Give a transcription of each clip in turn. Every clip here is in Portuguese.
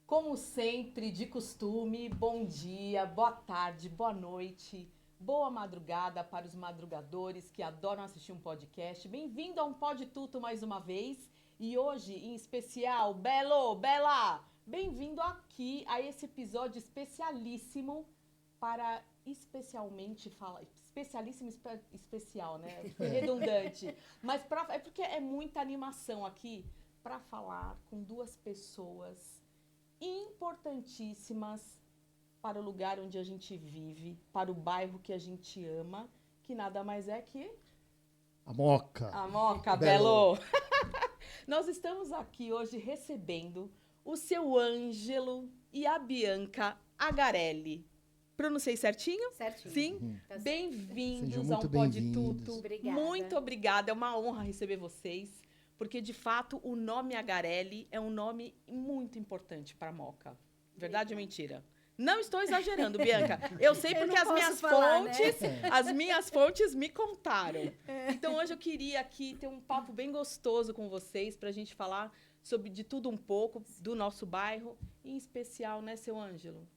Como sempre, de costume, bom dia, boa tarde, boa noite, boa madrugada para os madrugadores que adoram assistir um podcast. Bem-vindo a um Pod Tudo mais uma vez. E hoje, em especial, Bela, bem-vindo aqui a esse episódio especialíssimo para especialmente falar... Especial, né? Foi redundante. Mas é porque é muita animação aqui para falar com duas pessoas importantíssimas para o lugar onde a gente vive, para o bairro que a gente ama, que nada mais é que... A Moca. A Moca, Belo. Nós estamos aqui hoje recebendo o seu Ângelo e a Bianca Agarelli. Pronunciei certinho? Certinho. Sim? Tá. Bem-vindos a um Pod Tudo. Obrigada. Muito obrigada, é uma honra receber vocês, porque de fato o nome Agarelli é um nome muito importante para a Moca. Verdade ou mentira? Não estou exagerando, Bianca. Eu sei porque as minhas fontes me contaram. Então hoje eu queria aqui ter um papo bem gostoso com vocês para a gente falar sobre de tudo um pouco do nosso bairro, em especial, né, seu Ângelo?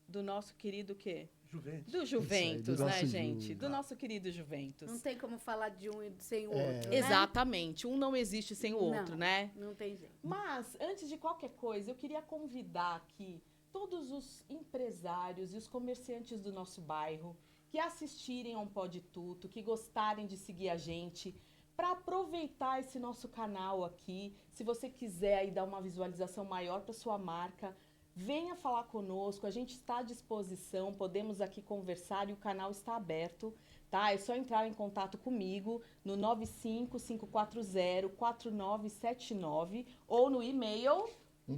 Do nosso querido quê? Juventus. Do Juventus, aí, né, gente? Do nosso querido Juventus. Não tem como falar de um sem o outro, né? Exatamente. Um não existe sem o outro, né? Não tem jeito. Mas, antes de qualquer coisa, eu queria convidar aqui todos os empresários e os comerciantes do nosso bairro que assistirem a um Pod Tudo, que gostarem de seguir a gente, para aproveitar esse nosso canal aqui. Se você quiser aí dar uma visualização maior para sua marca, venha falar conosco, a gente está à disposição, podemos aqui conversar e o canal está aberto, tá? É só entrar em contato comigo no 955404979 ou no e-mail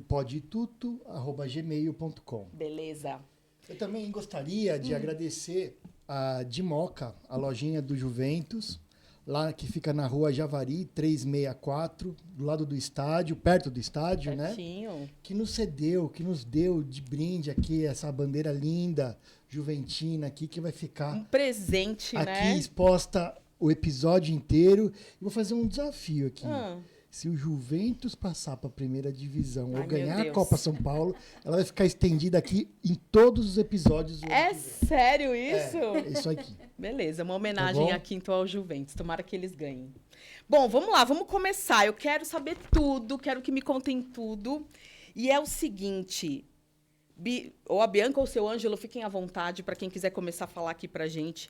podtuto@gmail.com. Beleza. Eu também gostaria de agradecer a Dimoca, a lojinha do Juventus, lá que fica na rua Javari 364, do lado do estádio, perto do estádio, Certinho. né? Que nos deu de brinde aqui essa bandeira linda, juventina aqui, que vai ficar Um presente, aqui né? exposta o episódio inteiro. E vou fazer um desafio aqui. Ah. Se o Juventus passar para a primeira divisão Ai, ou ganhar meu a Deus. Copa São Paulo, ela vai ficar estendida aqui em todos os episódios. do ano É que vem. sério isso? É isso aqui. Beleza, uma homenagem bom? aqui então ao Juventus. Tomara que eles ganhem. Bom, vamos lá, vamos começar. Eu quero saber tudo, quero que me contem tudo. E é o seguinte, ou a Bianca ou o seu Ângelo, fiquem à vontade para quem quiser começar a falar aqui pra gente.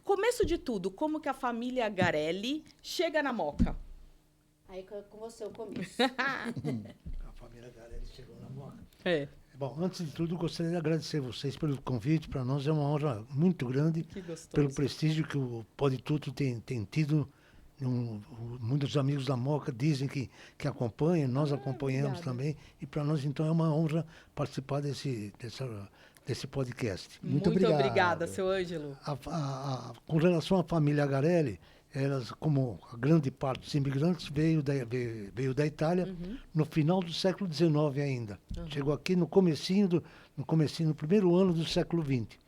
Começo de tudo, como que a família Agarelli chega na Moca? Aí com você eu começo. A família Garelli chegou na Moca. É, Bom, antes de tudo, gostaria de agradecer vocês pelo convite. Para nós é uma honra muito grande, que gostoso. pelo prestígio que o Pod Tudo tem tido. Muitos amigos da Moca dizem que acompanham, nós acompanhamos obrigada. também. E para nós, então, é uma honra participar desse podcast. Muito obrigada, obrigado. seu Ângelo. Com relação à família Agarelli, elas, como a grande parte dos imigrantes, veio da Itália no final do século XIX ainda. Chegou aqui no comecinho, no primeiro ano do século XX.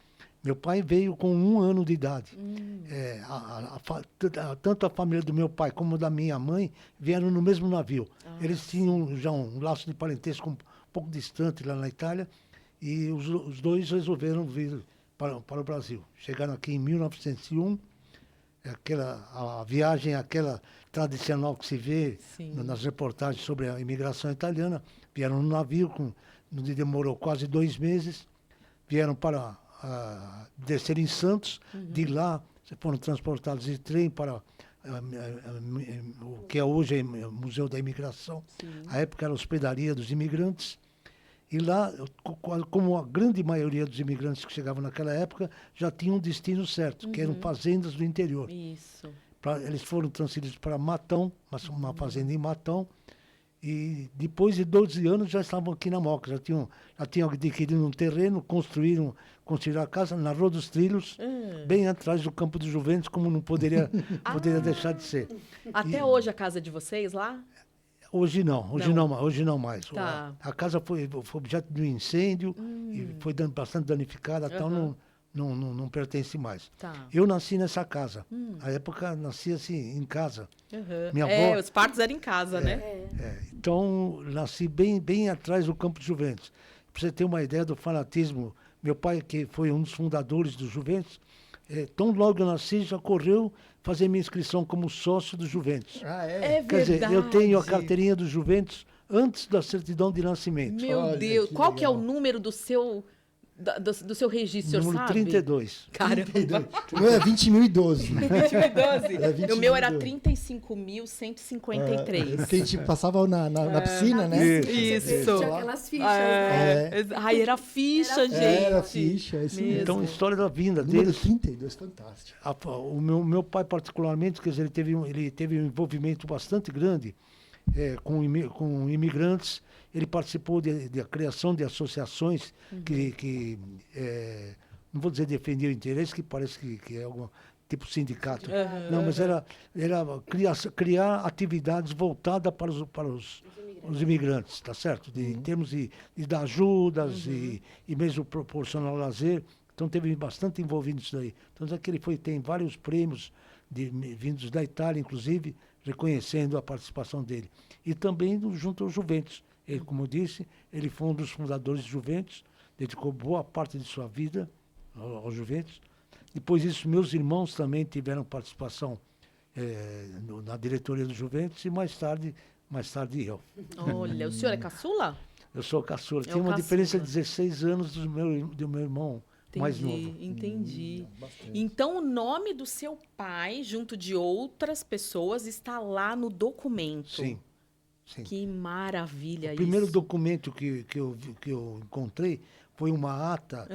Meu pai veio com 1 ano de idade. Tanto a família do meu pai como da minha mãe vieram no mesmo navio. Eles tinham já um laço de parentesco um pouco distante lá na Itália, e os dois resolveram vir para o Brasil. Chegaram aqui em 1901. A viagem, aquela tradicional que se vê Sim. nas reportagens sobre a imigração italiana. Vieram no navio, onde demorou quase 2 meses. Vieram para descer em Santos. De lá, foram transportados de trem para o que é hoje o Museu da Imigração. Sim. A época era a hospedaria dos imigrantes. E lá, como a grande maioria dos imigrantes que chegavam naquela época, já tinham um destino certo, que eram fazendas do interior. Isso. Eles foram transferidos para Matão, uma fazenda em Matão, e depois de 12 anos já estavam aqui na Moca, já tinham adquirido um terreno, construíram a casa na Rua dos Trilhos, bem atrás do campo do Juventus, como não poderia deixar de ser. Até hoje a casa de vocês lá? Hoje não mais. Tá. A casa foi objeto de um incêndio e foi bastante danificada, tal, não pertence mais. Tá. Eu nasci nessa casa. Na época, nasci assim, em casa. Uhum. Minha avó- os partos eram em casa, né? Então, nasci bem atrás do Campo de Juventus. Para você ter uma ideia do fanatismo, meu pai, que foi um dos fundadores do Juventus, tão logo eu nasci, já correu fazer minha inscrição como sócio do Juventus. Ah, É é? Quer dizer, eu verdade. tenho a carteirinha do Juventus antes da certidão de nascimento. Meu Olha, Deus, que qual que é o legal. número do seu do seu registro, o senhor Número sabe? 32. Caramba. 32. O meu é 20.012. 2012. É O meu era 20.012. 35.153. Porque a gente passava na piscina, né? Isso. Tinha aquelas fichas, né? Ai, era ficha, gente. Era ficha, é isso Mesmo. mesmo. Então, a história da vinda Número deles. 32, fantástico. O meu pai, particularmente, quer dizer, ele teve um envolvimento bastante grande com imigrantes. Ele participou da criação de associações que não vou dizer defender o interesse, que parece que é algum tipo sindicato. Não, mas era criar atividades voltadas para os imigrantes, tá certo? Em termos de dar ajudas e mesmo proporcionar lazer. Então teve bastante envolvido nisso daí. Tanto é que ele tem vários prêmios vindos da Itália, inclusive, reconhecendo a participação dele. E também junto ao Juventus. Ele, como eu disse, ele foi um dos fundadores do Juventus, dedicou boa parte de sua vida ao Juventus. Depois disso, meus irmãos também tiveram participação na diretoria do Juventus e mais tarde eu. Olha, o senhor é caçula? Eu sou caçula. É Tem o uma caçula. diferença de 16 anos do meu irmão mais novo. Entendi. Bastante. Então, o nome do seu pai, junto de outras pessoas, está lá no documento. Sim. Sim. Que maravilha O primeiro isso. documento que eu encontrei foi uma ata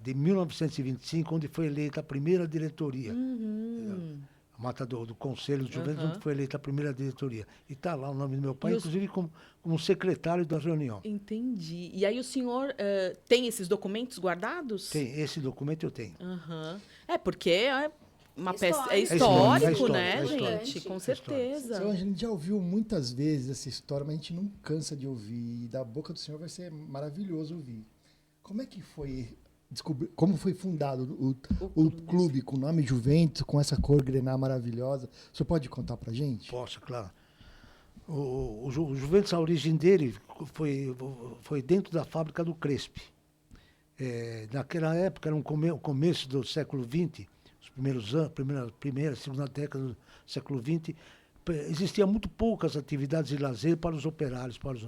de 1925, onde foi eleita a primeira diretoria. A ata do Conselho do Juventus, onde foi eleita a primeira diretoria. E está lá o nome do meu pai, inclusive como secretário da reunião. Entendi. E aí o senhor tem esses documentos guardados? Tem, esse documento eu tenho. Aham. Porque é uma peça. É Histórico. histórico, É né, histórico. gente? Com É certeza. Então, a gente já ouviu muitas vezes essa história, mas a gente não cansa de ouvir. E da boca do senhor vai ser maravilhoso ouvir. Como é que foi como foi fundado o clube com o nome Juventus, com essa cor grená maravilhosa? O senhor pode contar pra gente? Posso, claro. O Juventus, a origem dele foi dentro da fábrica do Crespi. Naquela época, era o começo do século XX, os primeiros anos, primeira, segunda década do século XX, existia muito poucas atividades de lazer para os operários, para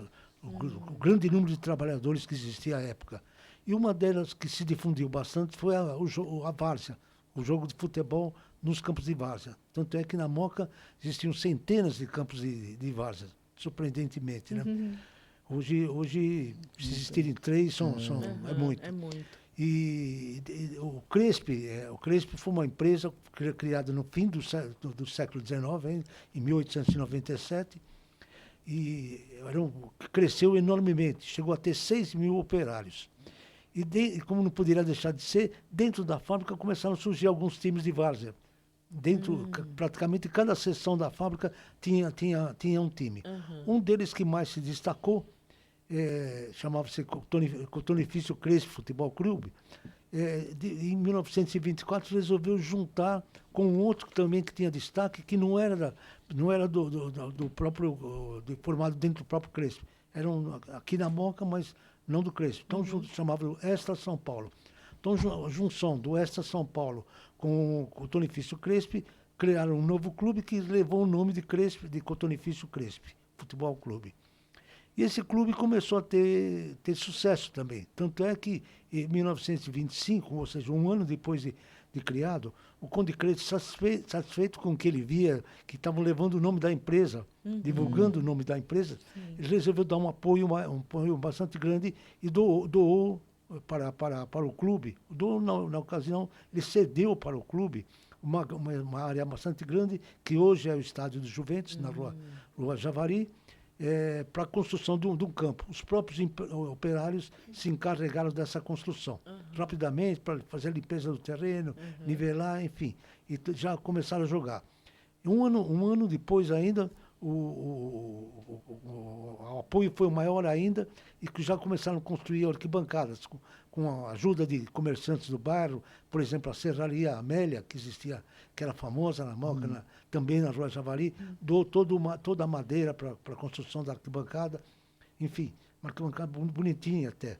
o grande número de trabalhadores que existia à época. E uma delas que se difundiu bastante foi a várzea, o jogo de futebol nos campos de várzea. Tanto é que na Moca existiam centenas de campos de várzea, surpreendentemente, né? Hoje, se existirem 3, é muito. É muito. E o Crespi foi uma empresa criada no fim do século XIX, em 1897, e cresceu enormemente, chegou a ter 6 mil operários. E como não poderia deixar de ser, dentro da fábrica começaram a surgir alguns times de várzea. Praticamente cada seção da fábrica tinha um time. Um deles que mais se destacou chamava-se Cotonifício Crespi Futebol Clube. Em 1924 resolveu juntar com um outro também que tinha destaque, que não era do próprio, formado dentro do próprio Crespi. Era aqui na Moca, mas não do Crespi. Então chamava Extra São Paulo. Então a junção do Extra São Paulo com o Cotonifício Crespi criaram um novo clube que levou o nome de Cotonifício Crespi Futebol Clube. E esse clube começou a ter sucesso também. Tanto é que, em 1925, ou seja, um ano depois de criado, o Conde Crespi, satisfeito com o que ele via, que estavam levando o nome da empresa, divulgando o nome da empresa, ele resolveu dar um apoio bastante grande e doou para o clube. Na ocasião, ele cedeu para o clube uma área bastante grande, que hoje é o estádio do Juventus, na rua Javari, para a construção de um campo. Os próprios operários se encarregaram dessa construção. Rapidamente, para fazer a limpeza do terreno, nivelar, enfim. E já começaram a jogar. Um ano depois ainda, o apoio foi maior ainda e que já começaram a construir arquibancadas com a ajuda de comerciantes do bairro, por exemplo, a Serraria Amélia, que existia, que era famosa na Moca, também na Rua Javari, doou toda a madeira para a construção da arquibancada, enfim, uma arquibancada bonitinha até.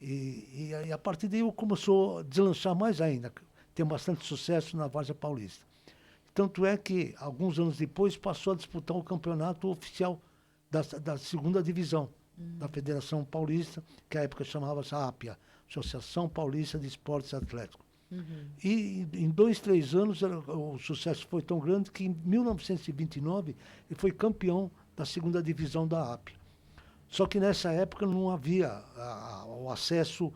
E a partir daí começou a deslanchar mais ainda, tem bastante sucesso na Várzea Paulista. Tanto é que, alguns anos depois, passou a disputar o campeonato oficial da segunda divisão da Federação Paulista, que à época chamava-se APIA, Associação Paulista de Esportes Atléticos. E em 2, 3 anos o sucesso foi tão grande que em 1929 ele foi campeão da segunda divisão da APIA. Só que nessa época não havia o acesso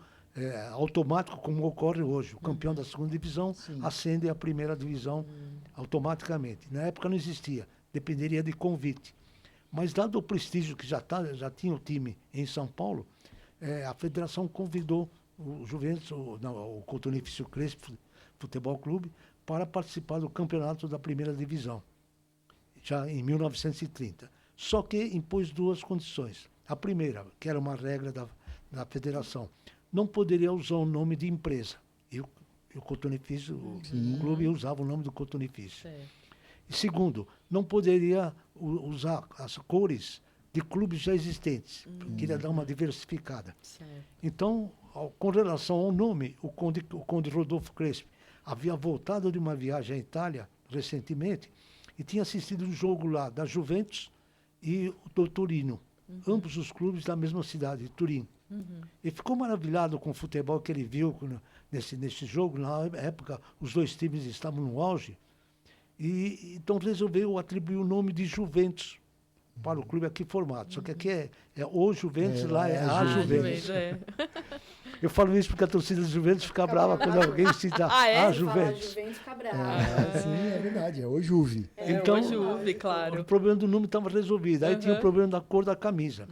automático como ocorre hoje. O campeão da segunda divisão ascende à primeira divisão automaticamente. Na época não existia, dependeria de convite. Mas dado o prestígio que já tinha o time em São Paulo, a federação convidou o Juventus, o Cotonifício Crespo Futebol Clube, para participar do campeonato da primeira divisão, já em 1930. Só que impôs 2 condições. A primeira, que era uma regra da federação, não poderia usar o nome de empresa. E o Cotonifício, o clube usava o nome do Cotonifício. E segundo, não poderia usar as cores de clubes já existentes, queria dar uma diversificada. Então, com relação ao nome, o Conde Rodolfo Crespi havia voltado de uma viagem à Itália recentemente e tinha assistido um jogo lá da Juventus e do Torino, ambos os clubes da mesma cidade, Turim. E ficou maravilhado com o futebol que ele viu nesse jogo. Na época, os 2 times estavam no auge. E então resolveu atribuir o nome de Juventus para o clube aqui formado. Só que aqui é o Juventus, lá é a Juventus. Eu falo isso porque a torcida do Juventus fica brava quando alguém cita a Juventus. Juventus fica brava. Sim, é verdade, é o Juve. Então, o Juve, claro. O problema do nome estava resolvido. Aí tinha o problema da cor da camisa.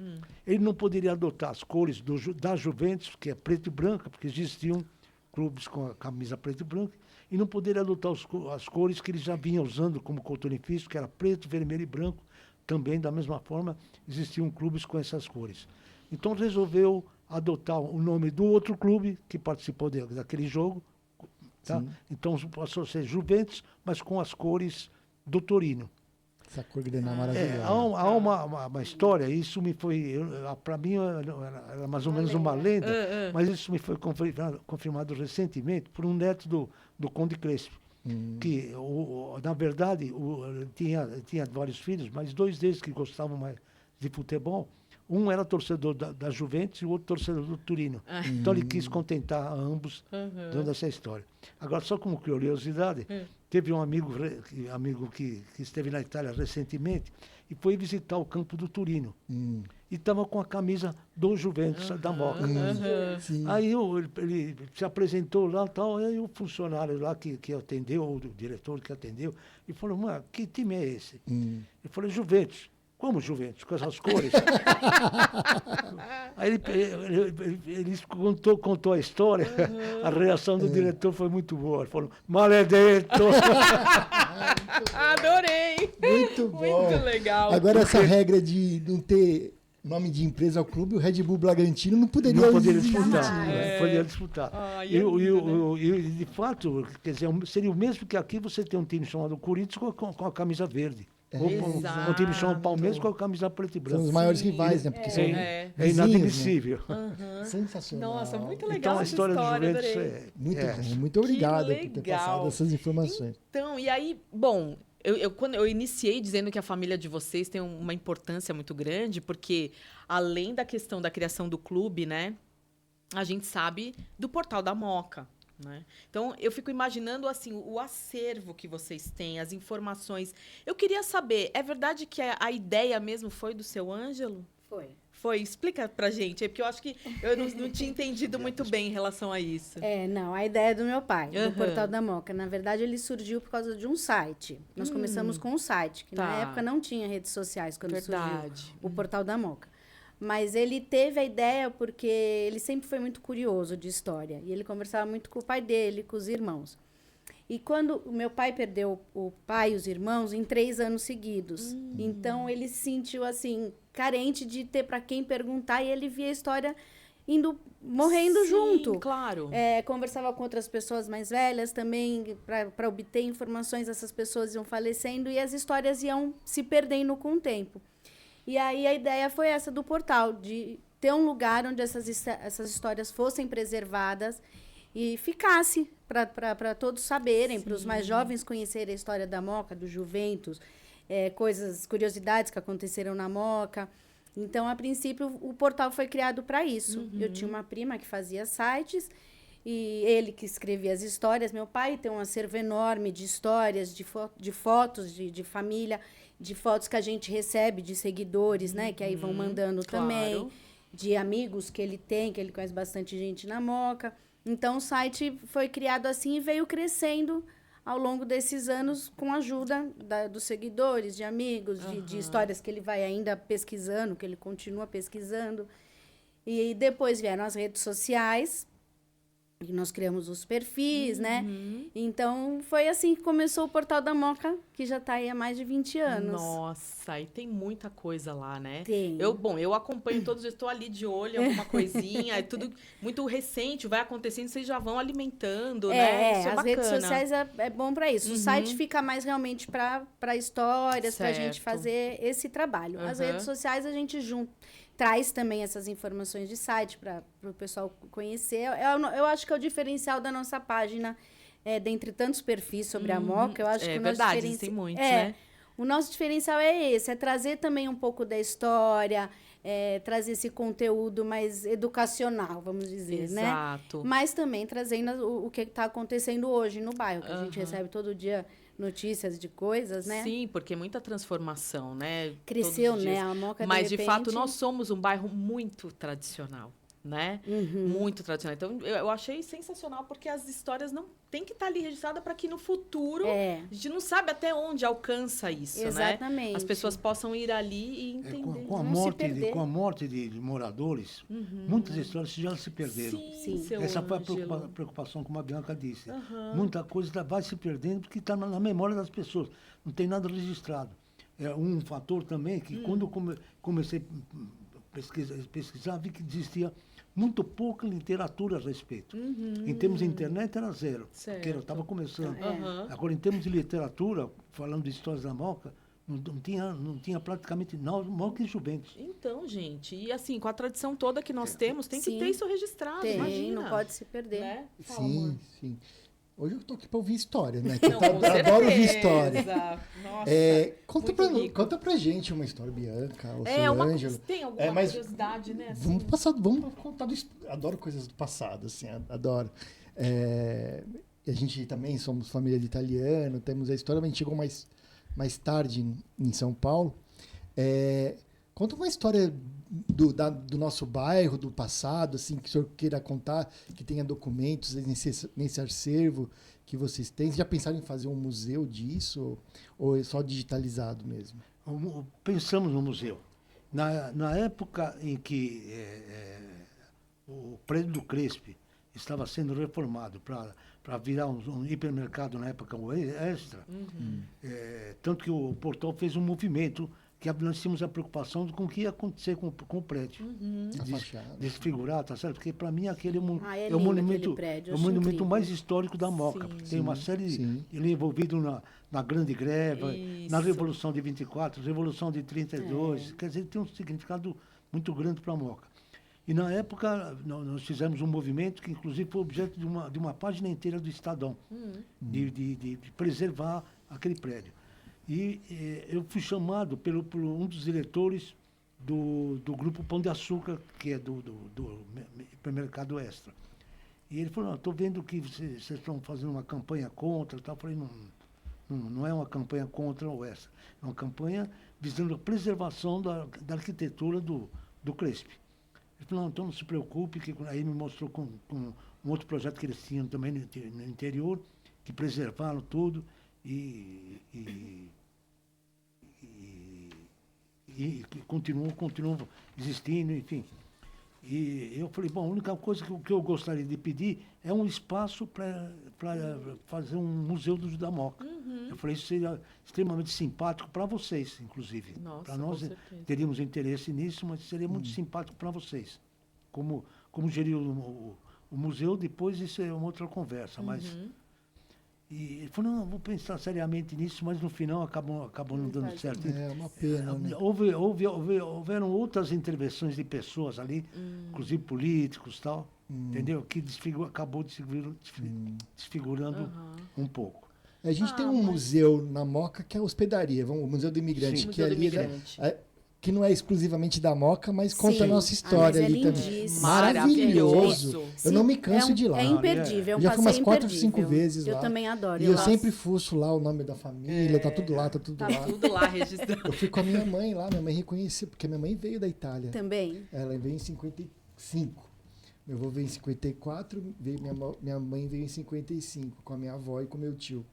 Ele não poderia adotar as cores da Juventus, que é preto e branca, porque existiam clubes com a camisa preto e branca, e não poderia adotar as cores que ele já vinha usando como Cotonifício, que era preto, vermelho e branco. Também, da mesma forma, existiam clubes com essas cores. Então, resolveu adotar o nome do outro clube que participou daquele jogo. Tá? Então, passou a ser Juventus, mas com as cores do Torino. Essa cor grená maravilhosa. Há uma história, isso me foi... Para mim, era mais ou menos uma lenda, mas isso me foi confirmado recentemente por um neto do Conde Crespo. Que, na verdade, tinha vários filhos, mas 2 deles que gostavam mais de futebol. Um era torcedor da Juventus e o outro torcedor do Torino. Então ele quis contentar a ambos dando essa história. Agora, só como curiosidade, teve um amigo que esteve na Itália recentemente e foi visitar o campo do Torino. E estava com a camisa do Juventus, da Moca. Aí ele se apresentou lá e tal, aí o funcionário lá que atendeu, o diretor que atendeu, e falou, mas que time é esse? Eu falei, Juventus. Como Juventus? Com essas cores? Aí ele contou a história, a reação do diretor foi muito boa. Ele falou, maledetto! Adorei! Muito bom! Muito legal. Agora, essa regra de não ter nome de empresa ao clube, o Red Bull Bragantino não poderia disputar. Poderia disputar. E, de fato, quer dizer, seria o mesmo que aqui você tem um time chamado Corinthians com a camisa verde. Ou um time chamado Palmeiras com a camisa preta e branca. São os maiores rivais, né? Porque são inadmissível. Sensacional. Nossa, muito legal Então a essa história do adorei. Muito Juventus bom. Muito obrigado por ter legal. passado essas informações. Então, e aí, bom, quando eu iniciei dizendo que a família de vocês tem uma importância muito grande, porque além da questão da criação do clube, né, a gente sabe do Portal da Moca, né? Então, eu fico imaginando assim o acervo que vocês têm, as informações. Eu queria saber, é verdade que a ideia mesmo foi do seu Ângelo? Foi? Explica pra gente, porque eu acho que eu não tinha entendido muito bem em relação a isso. Não, a ideia é do meu pai, do Portal da Moca. Na verdade, ele surgiu por causa de um site. Nós começamos com um site, que na época não tinha redes sociais quando surgiu o Portal da Moca. Mas ele teve a ideia porque ele sempre foi muito curioso de história. E ele conversava muito com o pai dele, com os irmãos. E quando o meu pai perdeu o pai e os irmãos em 3 anos seguidos. Então, ele se sentiu, assim, carente de ter para quem perguntar. E ele via a história morrendo junto. Claro. Conversava com outras pessoas mais velhas também, para obter informações. Essas pessoas iam falecendo e as histórias iam se perdendo com o tempo. E aí, a ideia foi essa do portal, de ter um lugar onde essas histórias fossem preservadas e ficasse para todos saberem, para os mais jovens conhecerem a história da Moca, do Juventus, curiosidades que aconteceram na Moca. Então, a princípio, o portal foi criado para isso. Eu tinha uma prima que fazia sites e ele que escrevia as histórias. Meu pai tem um acervo enorme de histórias, de fotos de família, de fotos que a gente recebe de seguidores, né? Que aí vão mandando também, de amigos que ele tem, que ele conhece bastante gente na Moca. Então, o site foi criado assim e veio crescendo ao longo desses anos com a ajuda dos seguidores, de amigos, de histórias que ele vai ainda pesquisando, que ele continua pesquisando. E depois vieram as redes sociais, e nós criamos os perfis, né? Então, foi assim que começou o Portal da Moca, que já está aí há mais de 20 anos. Nossa, e tem muita coisa lá, né? Tem. Eu acompanho todos, estou ali de olho em alguma coisinha, é tudo muito recente, vai acontecendo, vocês já vão alimentando, né? Isso é as bacana. redes sociais é bom para isso. O site fica mais realmente para histórias, para a gente fazer esse trabalho. As redes sociais a gente traz também essas informações de site para o pessoal conhecer. Eu acho que é o diferencial da nossa página, dentre tantos perfis sobre a Moca. Eu acho que o nosso verdade, tem muitos, né? O nosso diferencial é esse, é trazer também um pouco da história, trazer esse conteúdo mais educacional, vamos dizer, né? Exato. Mas também trazendo o que está acontecendo hoje no bairro, que a gente recebe todo dia notícias de coisas, né? Sim, porque muita transformação, né? Cresceu, né? A Moca, Mas, de repente... fato, nós somos um bairro muito tradicional, né? Muito tradicional. Então, eu achei sensacional, porque as histórias não tem que estar ali registradas para que no futuro a gente não sabe até onde alcança isso, Exatamente. né? As pessoas possam ir ali e entender. Com a morte de moradores, muitas histórias já se perderam. Sim. Essa foi a preocupação, como a Bianca disse. Muita coisa vai se perdendo porque está na memória das pessoas. Não tem nada registrado. É um fator também que quando eu comecei a pesquisar, vi que existia muito pouca literatura a respeito. Em termos de internet era zero, porque eu estava começando. Agora, em termos de literatura, falando de histórias da Moca, não tinha praticamente nada, Moca e Juventus. Então, gente, e assim, com a tradição toda que nós temos, tem que ter isso registrado, imagina. Não pode se perder. Né? Sim. Hoje eu tô aqui para ouvir história, né? Não, eu adoro ouvir história. Nossa, conta pra gente uma história, Bianca, ou Ângelo. Tem alguma curiosidade, né? Assim? Vamos contar adoro coisas do passado, assim, adoro. A gente também somos família de italiano, temos a história, mas a gente chegou mais tarde em São Paulo. Conta uma história do nosso bairro, do passado, assim, que o senhor queira contar, que tenha documentos nesse acervo que vocês têm. Vocês já pensaram em fazer um museu disso ou é só digitalizado mesmo? Pensamos no museu. Na época em que o prédio do Crespi estava sendo reformado para virar um hipermercado, na época, o Extra, tanto que o portal fez um movimento que nós tínhamos a preocupação com o que ia acontecer com o prédio. Desfigurar, tá certo? Porque, para mim, aquele é o monumento mais histórico da Moca. Porque tem uma série... Ele é envolvido na Grande Greve, na Revolução de 24, Revolução de 32. Quer dizer, tem um significado muito grande para a Moca. E, na época, nós fizemos um movimento que, inclusive, foi objeto de uma página inteira do Estadão, de preservar aquele prédio. E eu fui chamado por um dos diretores do grupo Pão de Açúcar, que é do Hipermercado Extra. E ele falou, estou vendo que vocês estão fazendo uma campanha contra. Eu falei, não é uma campanha contra o Extra, é uma campanha visando a preservação da arquitetura do Crespi. Ele falou, então não se preocupe, que aí me mostrou com um outro projeto que eles tinham também no interior, que preservaram tudo e continuam existindo, enfim. E eu falei, bom, a única coisa que eu gostaria de pedir é um espaço para fazer um museu da Moca. Eu falei, isso seria extremamente simpático para vocês, inclusive. Para nós teríamos interesse nisso, mas seria muito simpático para vocês. Como gerir o museu, depois isso é uma outra conversa. Mas e ele falou, não, vou pensar seriamente nisso, mas no final acabou não dando certo. É uma pena, né? Houveram outras intervenções de pessoas ali, inclusive políticos e tal, entendeu? Que acabou desfigurando um pouco. A gente tem um museu na Moca que é a hospedaria, o Museu do Imigrante, Sim. que Museu do ali Imigrante. que não é exclusivamente da Moca, mas conta a nossa mas história é ali também. lindíssimo. Maravilhoso. Eu não me canso de ir lá. É imperdível, é um Já fui passeio umas 4 ou imperdível. 5 vezes lá. Eu também adoro. E eu sempre fuço lá o nome da família, tá tudo lá, tá tudo Tá lá. tudo lá registrado. Eu fui com a minha mãe lá, minha mãe reconheceu, porque minha mãe veio da Itália. Também. Ela veio em 55. Meu avô veio em 54, minha mãe veio em 55, com a minha avó e com meu tio.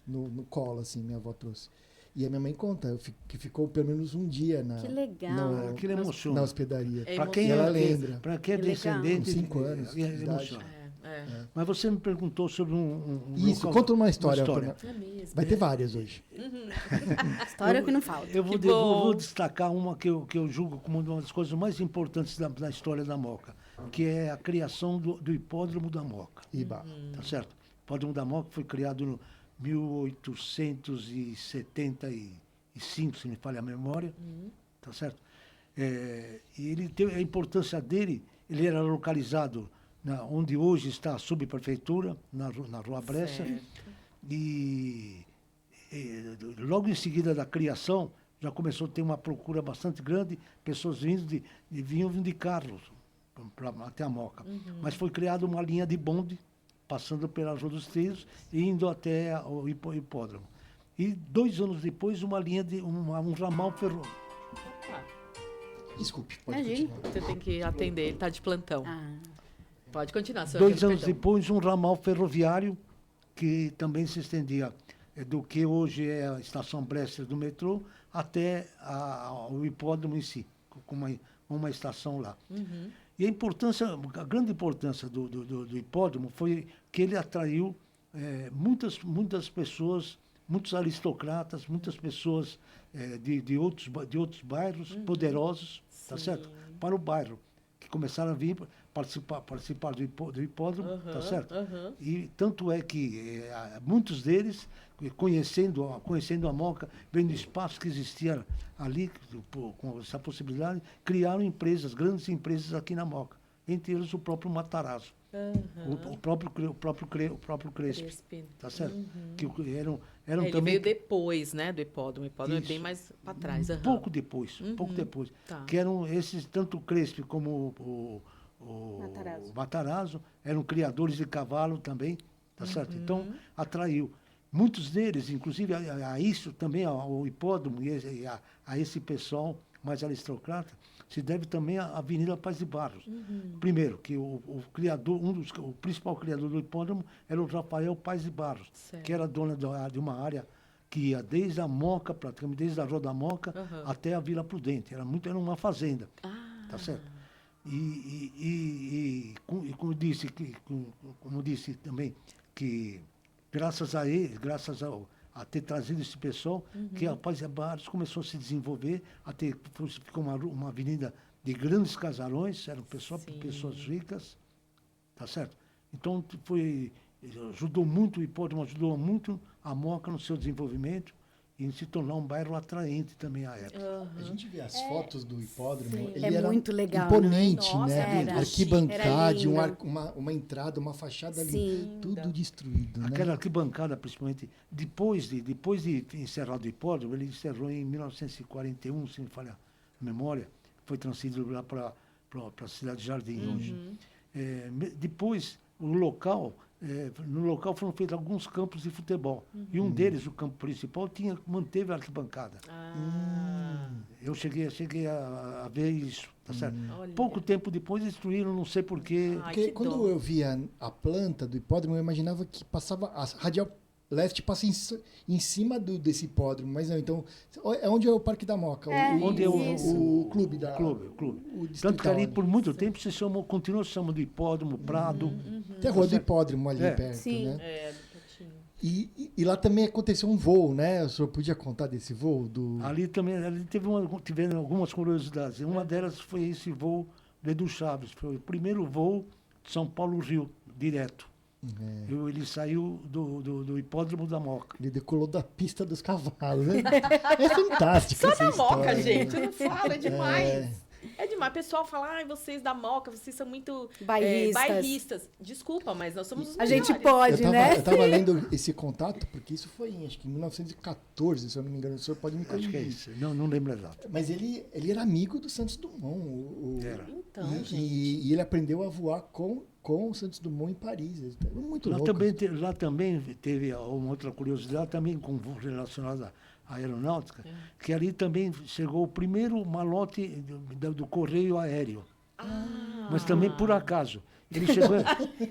No colo, assim, minha avó trouxe. E a minha mãe conta que ficou pelo menos um dia Que legal. Aquilo emociona. na hospedaria. É Para quem, ela lembra. Pra quem é Que legal. descendente, Com 5 anos de idade. emociona. É. Mas você me perguntou sobre um Isso, local- conta uma história. É mesmo. Vai ter várias hoje. História é o que não falta. Eu vou, Que eu bom. vou destacar uma que eu julgo como uma das coisas mais importantes da história da Moca, que é a criação do Hipódromo da Moca. Iba. Tá certo? O Hipódromo da Moca foi criado no 1875, se me falha a memória. Tá certo? E ele teve a importância dele, ele era localizado onde hoje está a subprefeitura, na Rua Brescia. E logo em seguida da criação, já começou a ter uma procura bastante grande, pessoas vinham de carros até a Moca. Mas foi criada uma linha de bonde, passando pela Rua dos Trilhos e indo até o hipódromo. E 2 anos depois, uma linha um ramal ferroviário. Desculpe, pode Imagina. continuar. Você tem que atender, ele tá de plantão. Ah, Pode continuar, senhor. 2 anos depois, um ramal ferroviário que também se estendia do que hoje é a estação Brescia do metrô até o hipódromo em si, com uma estação lá. E a grande importância do hipódromo foi que ele atraiu muitas pessoas, muitos aristocratas, muitas pessoas de outros bairros poderosos, tá certo? Para o bairro, que começaram a vir participar do hipódromo, tá certo? E tanto é que muitos deles, conhecendo a Moca, vendo o espaço que existia ali, com essa possibilidade, criaram grandes empresas aqui na Moca, entre eles o próprio Matarazzo, o próprio Crespi, tá certo? Que eram Ele também veio depois, né, do hipódromo. O hipódromo é Isso. bem mais para trás. pouco depois, Tá. que eram esses, tanto o Crespi como o Matarazzo, eram criadores de cavalo também, tá certo? Então, atraiu. Muitos deles, inclusive a isso também, ao hipódromo e a esse pessoal mais aristocrata, se deve também à Avenida Paz de Barros. Primeiro, que o principal criador do hipódromo era o Rafael Paz de Barros, Certo. que era dono de uma área que ia desde a Moca, praticamente desde a Rua da Moca até a Vila Prudente. Era uma fazenda, tá certo? E como disse também, que graças a ele, a ter trazido esse pessoal, que a Paz de Barros começou a se desenvolver, ficou uma avenida de grandes casarões, eram pessoas ricas, tá certo? Então ajudou muito o hipódromo, ajudou muito a Moca no seu desenvolvimento e em se tornar um bairro atraente também à época. A gente vê as fotos do hipódromo, Sim. ele É era muito legal, imponente, né? né? Nossa, era. Arquibancada, Era lindo. uma entrada, uma fachada ali, Sim. tudo destruído, né? Aquela arquibancada, principalmente, depois de encerrado o hipódromo, ele encerrou em 1941, se me falha a memória, foi transferido lá para a cidade de Jardim hoje. Depois, no local foram feitos alguns campos de futebol. E um deles, o campo principal, manteve a arquibancada. Eu cheguei a ver isso, tá certo? Olha. Pouco tempo depois destruíram, não sei porquê. Ai, Porque que quando dó. eu via a planta do hipódromo, eu imaginava que passava a radial leste passa em cima desse hipódromo, mas não, então, é onde é o Parque da Moca, onde é o clube da... Clube. O Tanto que ali, distrital, por muito tempo, continua se chamando de hipódromo, Prado. Tem a rua do hipódromo ali É. perto, Sim. né? E Do lá também aconteceu um voo, né? O senhor podia contar desse voo? Ali também tiveram algumas curiosidades. Uma delas foi esse voo do Edu Chaves. Foi o primeiro voo de São Paulo-Rio, direto. Ele saiu do hipódromo da Moca. Ele decolou da pista dos cavalos, né? É fantástico Só essa da história. Moca, gente. Eu não falo, é demais. É demais. O pessoal fala, ai, vocês da Moca, vocês são muito bairristas. Desculpa, mas nós somos os A melhores. gente pode, né? Eu tava lendo esse contato, porque isso foi acho que em 1914, se eu não me engano. O senhor pode me Acho que é corrigir. isso. Não lembro exato. Mas ele era amigo do Santos Dumont. Era. Então, gente. E ele aprendeu a voar com o Santos Dumont em Paris. Ele era muito Lá louco. lá também teve uma outra curiosidade, também relacionada à aeronáutica, que ali também chegou o primeiro malote do correio aéreo. Mas também por acaso. Ele chegou,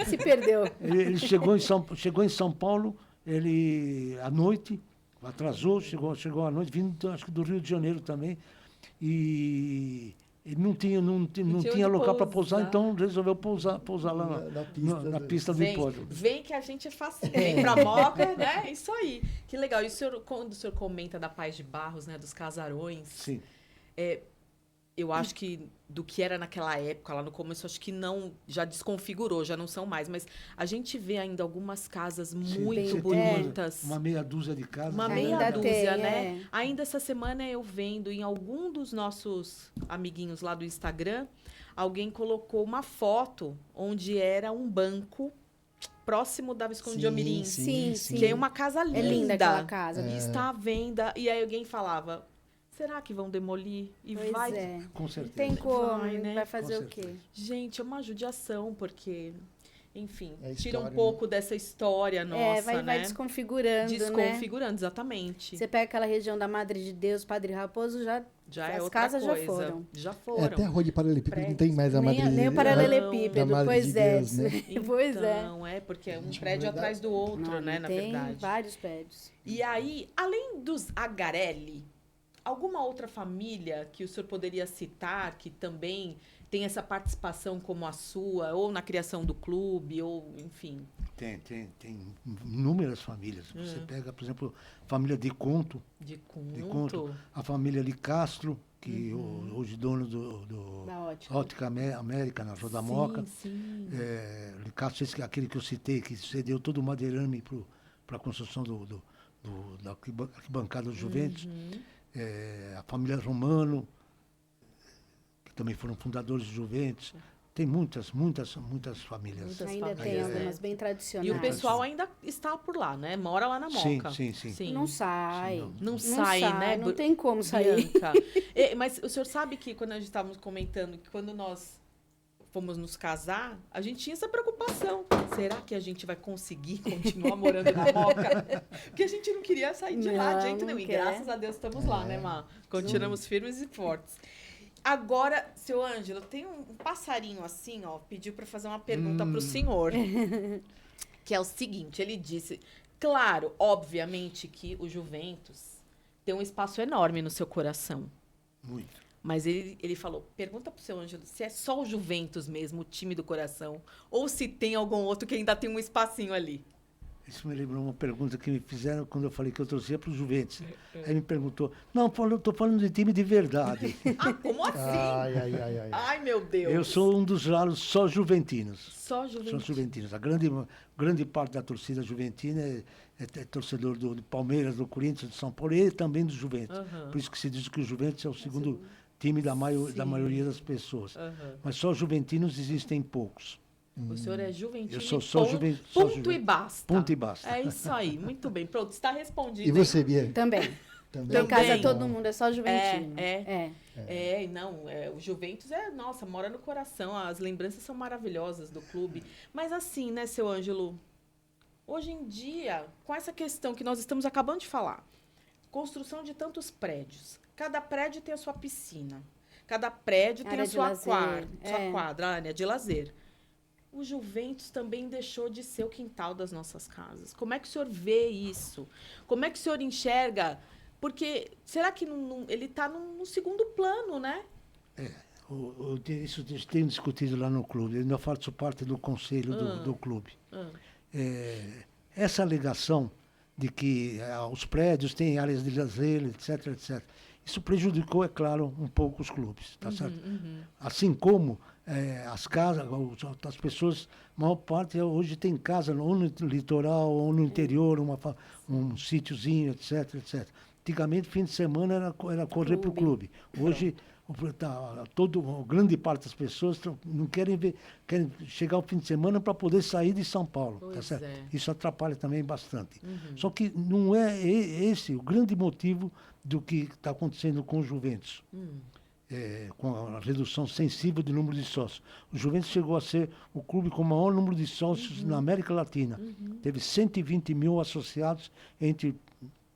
Se perdeu. ele chegou em São Paulo, ele à noite, atrasou, chegou à noite, vindo acho que do Rio de Janeiro também, e ele não tinha local para pousar, então resolveu pousar lá na pista do hipódromo. Vem que a gente é fácil. Vem pra Moca, né? Isso aí. Que legal. E quando o senhor comenta da Paz de Barros, né? Dos casarões. Sim. Eu acho que do que era naquela época, lá no começo, acho que não, já desconfigurou, já não são mais. Mas a gente vê ainda algumas casas muito Você tem bonitas. uma meia dúzia de casas. Uma né? meia Ainda dúzia, tem, né? Ainda essa semana eu vendo em algum dos nossos amiguinhos lá do Instagram, alguém colocou uma foto onde era um banco próximo da Visconde de Almirim. Sim. Que é uma casa linda. É linda aquela casa. E está à venda. E aí alguém falava, será que vão demolir? E Pois vai... é. Com certeza. Tem como, Vai, né? vai fazer Com o quê? certeza. Gente, é uma judiação, porque... Enfim, É a tira um história, pouco dessa história nossa, vai né? desconfigurando, né? Desconfigurando, exatamente. Você pega aquela região da Madre de Deus, Padre Raposo, Já é as outra casas já coisa. foram. Já É, foram. até a rua de Paralelepípedo não tem mais a nem, Madre nem o da paralelepípedo, Madre pois de é. Deus, né? Pois é. Então, porque é um Gente, prédio verdade. atrás do outro, Não, né, na tem verdade. vários prédios. E aí, além dos Agarelli, alguma outra família que o senhor poderia citar que também tem essa participação como a sua, ou na criação do clube, ou enfim? Tem inúmeras famílias. Você pega, por exemplo, a família de Conto, De Conto. a família de Castro, que hoje dono Da Ótica. Ótica América, na Rua da Moca. Sim. De Castro, aquele que eu citei, que cedeu todo o madeirame para a construção da arquibancada do Juventus. A família Romano, que também foram fundadores do Juventus. Tem muitas famílias. Muitas Ainda tem famílias, né? algumas bem tradicionais. E o pessoal ainda está por lá, né? Mora lá na Moca. Sim. Não sai. Sim, Não sai, né? Não tem como sair. Bianca. Mas o senhor sabe que quando a gente estávamos comentando que quando nós fomos nos casar, a gente tinha essa preocupação. Será que a gente vai conseguir continuar morando na Moca? Porque a gente não queria sair de lá de jeito Não nenhum. E quer. graças a Deus estamos lá, né, Má? Continuamos firmes e fortes. Agora, seu Ângelo, tem um passarinho assim, ó, pediu para fazer uma pergunta para o senhor. Que é o seguinte, ele disse, claro, obviamente que o Juventus tem um espaço enorme no seu coração. Muito. Mas ele falou, pergunta pro seu Ângelo se é só o Juventus mesmo, o time do coração, ou se tem algum outro que ainda tem um espacinho ali. Isso me lembrou uma pergunta que me fizeram quando eu falei que eu torcia para o Juventus. Aí me perguntou, não, eu estou falando de time de verdade. Ah, como assim? Ai. Ai, meu Deus. Eu sou um dos raros só juventinos. Só Juventus. São juventinos. A grande parte da torcida juventina é torcedor do Palmeiras, do Corinthians, do São Paulo e também do Juventus. Por isso que se diz que o Juventus é o segundo time da maioria das pessoas. Mas só juventinos existem poucos. O senhor é juventino. Eu sou só juventino. Ponto e basta. Ponto e basta. É isso aí, muito bem. Pronto, está respondido. E você, Bia? Também. Também? Em casa Também. todo mundo é só juventino. O Juventus nossa, mora no coração. As lembranças são maravilhosas do clube. Mas assim, né, seu Ângelo? Hoje em dia, com essa questão que nós estamos acabando de falar, construção de tantos prédios. Cada prédio tem a sua piscina. Cada prédio tem Área a de sua lazer. quadra, área de lazer. o Juventus também deixou de ser o quintal das nossas casas. Como é que o senhor vê isso? Como é que o senhor enxerga? Porque será que ele está no segundo plano, né? Isso tem discutido lá no clube. Eu ainda faço parte do conselho do clube. Essa alegação de que os prédios têm áreas de lazer, etc, etc. Isso prejudicou, é claro, um pouco os clubes, tá certo? Assim como as casas, as pessoas, a maior parte hoje tem casa ou no litoral ou no interior, um sítiozinho, etc, etc. Antigamente, fim de semana era correr para o clube. Hoje, grande parte das pessoas não querem chegar ao fim de semana para poder sair de São Paulo. Tá certo? Isso atrapalha também bastante. Só que não é esse o grande motivo do que está acontecendo com o Juventus. Com a redução sensível do número de sócios. O Juventus chegou a ser o clube com o maior número de sócios na América Latina. Teve 120 mil associados entre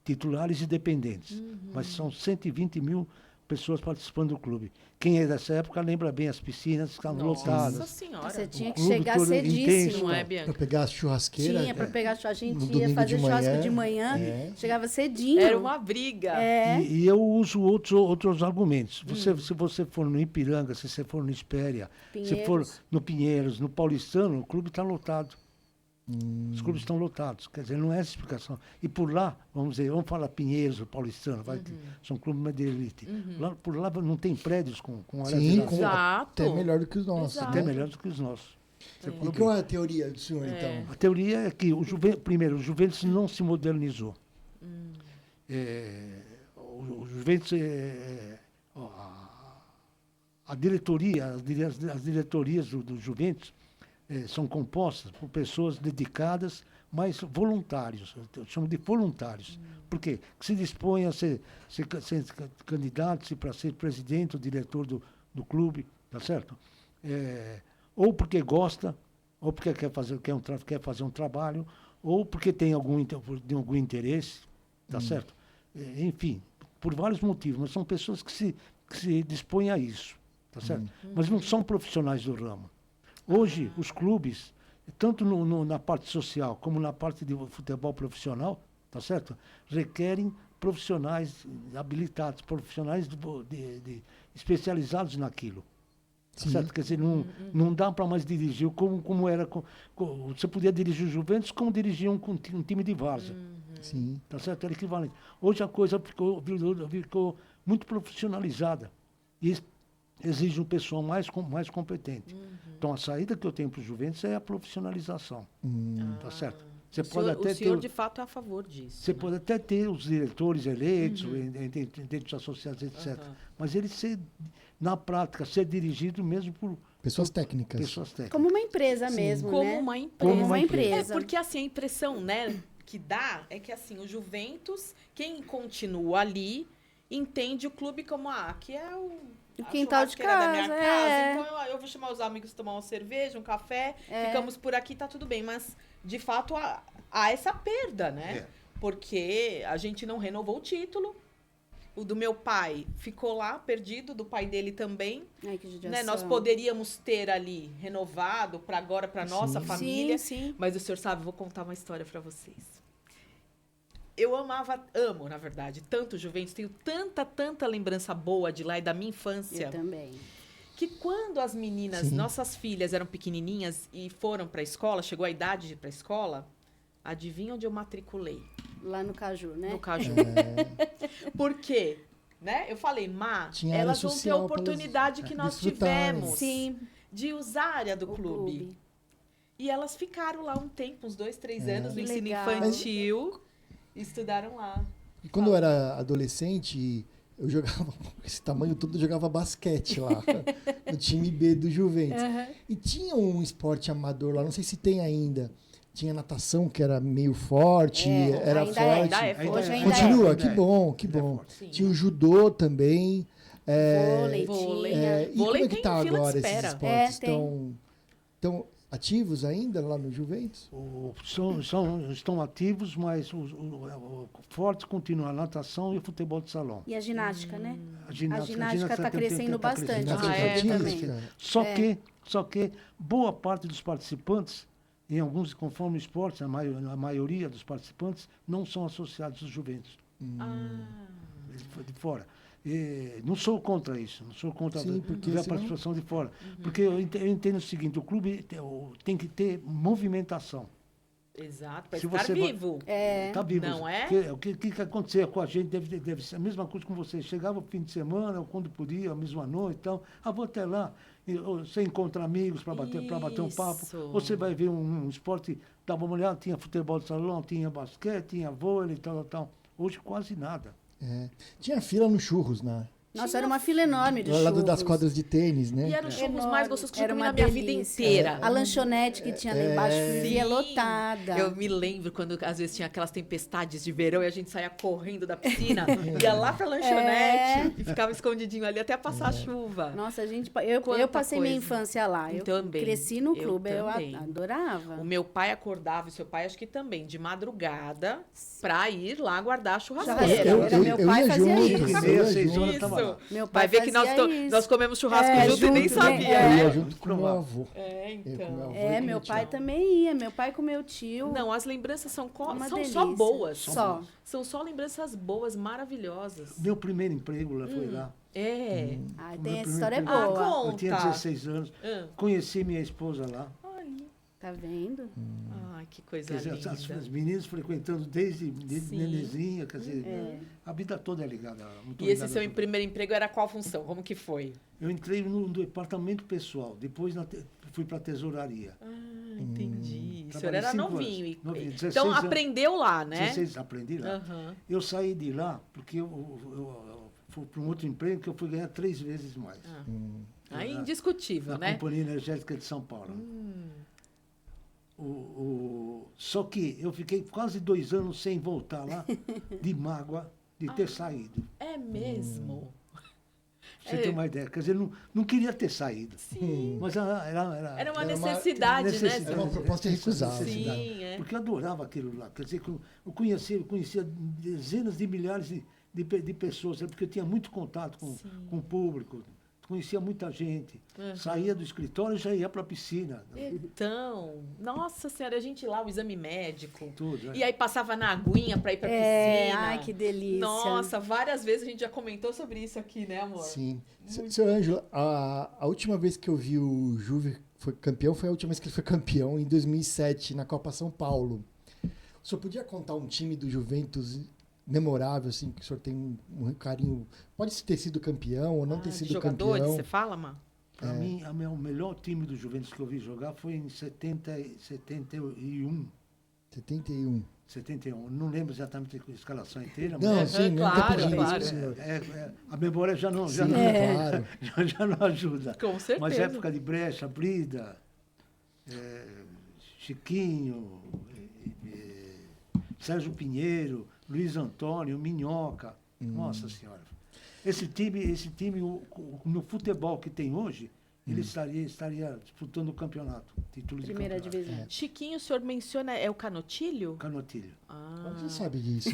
titulares e dependentes. Mas são 120 mil pessoas participando do clube. Quem é dessa época lembra bem as piscinas que estavam lotadas. Nossa Senhora! Você tinha que chegar cedíssimo, não é, Bianca? Para pegar a churrasqueira. Tinha, para pegar a gente no ia fazer churrasco de manhã, chegava cedinho. Era uma briga. E eu uso outros argumentos. Se você for no Ipiranga, se você for no Espéria, se for no Pinheiros, no Paulistano, o clube está lotado. Os clubes estão lotados, quer dizer, não é essa explicação. E por lá, vamos falar Pinheiros, o Paulistano, são clubes de elite. Por lá não tem prédios com áreas de lazer. Exato. Até melhor do que os nossos. Até melhor do que os nossos. E qual é a teoria do senhor, então? A teoria é que, primeiro, o Juventus não se modernizou. O Juventus, a diretoria, as diretorias do Juventus são compostas por pessoas dedicadas, mas voluntários. Eu chamo de voluntários. Por quê? Que se dispõem a ser candidatos para ser presidente ou diretor do clube, tá certo? Ou porque gosta, ou porque quer fazer um trabalho, ou porque tem algum interesse, tá certo? Enfim, por vários motivos, mas são pessoas que se dispõem a isso, tá certo? Mas não são profissionais do ramo. Hoje, os clubes, tanto na parte social como na parte de futebol profissional, tá certo? Requerem profissionais habilitados, profissionais especializados naquilo. Tá certo? Quer dizer, não dá para mais dirigir como era. Você podia dirigir o Juventus como dirigia um time de várzea. Sim. Tá certo? Era equivalente. Hoje a coisa ficou muito profissionalizada. E exige um pessoal mais competente. Então, a saída que eu tenho para o Juventus é a profissionalização. Tá certo? O senhor, de fato, é a favor disso. Você pode até ter os diretores eleitos, entre os associados, etc. Mas ele na prática, ser dirigido mesmo por pessoas técnicas. Como uma empresa mesmo, como né? Uma empresa. Porque assim, a impressão, né, que dá é que assim, o Juventus, quem continua ali, entende o clube como que é o quintal de casa, da minha casa. Então eu vou chamar os amigos para tomar uma cerveja, um café, ficamos por aqui, tá tudo bem. Mas, de fato, há essa perda, né? Porque a gente não renovou o título. O do meu pai ficou lá, perdido, do pai dele também. Ai, que judiação. Né? Nós poderíamos ter ali renovado para agora, para nossa família. Sim. Mas o senhor sabe, vou contar uma história para vocês. Eu amo, na verdade, tanto o Juventus, tenho tanta lembrança boa de lá e da minha infância. Eu também. Que quando as meninas, nossas filhas eram pequenininhas e foram para a escola, chegou a idade de ir para a escola, adivinha onde eu matriculei? Lá no Caju, né? No Caju. Por quê? Né? Eu falei, elas vão ter a oportunidade que nós tivemos de usar a área do clube. E elas ficaram lá um tempo, uns 2, 3 anos, no ensino infantil. Estudaram lá. E quando eu era adolescente, eu jogava, esse tamanho todo, eu jogava basquete lá, no time B do Juventus. E tinha um esporte amador lá, não sei se tem ainda. Tinha natação, que era meio forte, era forte. Ainda é forte. Hoje ainda continua, que bom, que bom. Tinha o judô também. Vôlei. E como é que tá fila de agora espera. esses esportes? Estão ativos ainda lá no Juventus? Estão ativos, mas o forte continua a natação e o futebol de salão. E a ginástica, né? A ginástica está crescendo bastante. Também. Só que Só que boa parte dos participantes, em alguns, conforme esportes, a maioria dos participantes não são associados aos Juventus. De fora. E não sou contra isso, não sou contra a participação de fora. Porque eu entendo o seguinte, o clube tem que ter movimentação. Exato, para estar vivo. Tá vivo. Não é? O que acontecia com a gente deve ser a mesma coisa com você. Chegava o fim de semana, ou quando podia, a mesma noite e tal. Vou até lá. Você encontra amigos para bater um papo. Você vai ver um esporte, dava uma olhada, tinha futebol de salão, tinha basquete, tinha vôlei e tal. Hoje quase nada. Tinha fila no Churros, né? Nossa, era uma fila enorme de churros. Ao lado das quadras de tênis, né? E eram os churros mais gostosos que eu comi uma na minha delícia. vida inteira. A lanchonete que tinha lá embaixo vivia lotada. Eu me lembro quando às vezes tinha aquelas tempestades de verão e a gente saía correndo da piscina, ia lá pra lanchonete e ficava escondidinho ali até passar a chuva. Nossa, eu passei minha infância lá. Eu também. Cresci no clube, eu também. adorava. O meu pai acordava, e seu pai acho que também, de madrugada, pra ir lá guardar a churrasqueira. Meu pai fazia isso. 6 horas tava lá. Meu pai vai ver que nós comemos churrasco junto e nem sabia. Eu ia junto com meu avô. Então. Meu pai também ia. Meu pai com meu tio. Não, as lembranças são delícia. só boas. São só lembranças boas, maravilhosas. Meu primeiro emprego foi lá. Tem essa história boa. Conta. Eu tinha 16 anos. Conheci minha esposa lá. Tá vendo? Ai, que coisa Quer dizer, linda. as meninas frequentando desde nenezinha, quer dizer, a vida toda é ligada. E esse seu primeiro emprego era qual função? Como que foi? Eu entrei no departamento pessoal, depois fui para a tesouraria. entendi. O senhor Trabalhei era 5 novinho. anos. Novinho, 16 Então anos. aprendeu lá, né? 16, aprendi lá. Eu saí de lá porque eu fui para um outro emprego que eu fui ganhar 3 vezes mais. Aí indiscutível, né? Na Companhia Energética de São Paulo. Só que eu fiquei quase 2 anos sem voltar lá, de mágoa de ter saído. É mesmo? Você tem uma ideia. Quer dizer, não queria ter saído. Sim. Mas Era uma necessidade, né? Era uma proposta irrecusável. Sim, Porque eu adorava aquilo lá. Quer dizer, eu conhecia dezenas de milhares de pessoas, porque eu tinha muito contato com o público. Conhecia muita gente. Saía do escritório e já ia para a piscina. Então, nossa senhora, a gente ia lá, o exame médico. Tudo, E aí passava na aguinha para ir para piscina. Ai, que delícia. Nossa, várias vezes a gente já comentou sobre isso aqui, né, amor? Sim. Seu Ângelo, a última vez que eu vi o Juve foi campeão foi a última vez que ele foi campeão, em 2007, na Copa São Paulo. O senhor podia contar um time do Juventus memorável, assim, que o senhor tem um carinho? Pode ter sido campeão ou não ter sido jogadores, campeão. você fala, Má? Para mim, o melhor time do Juventus que eu vi jogar foi em 71. 71. Não lembro exatamente a escalação inteira, Não, mas sim, não claro, tem claro. senhor. A memória já não, Sim, claro. já não ajuda. Com certeza. Mas época de Brecha, Brida, Chiquinho, Sérgio Pinheiro, Luiz Antônio, Minhoca. Nossa Senhora. Esse time no futebol que tem hoje, ele estaria disputando o campeonato, título de Primeira campeonato. divisão. Chiquinho, o senhor menciona, é o Canotilho? Canotilho. Você sabe disso.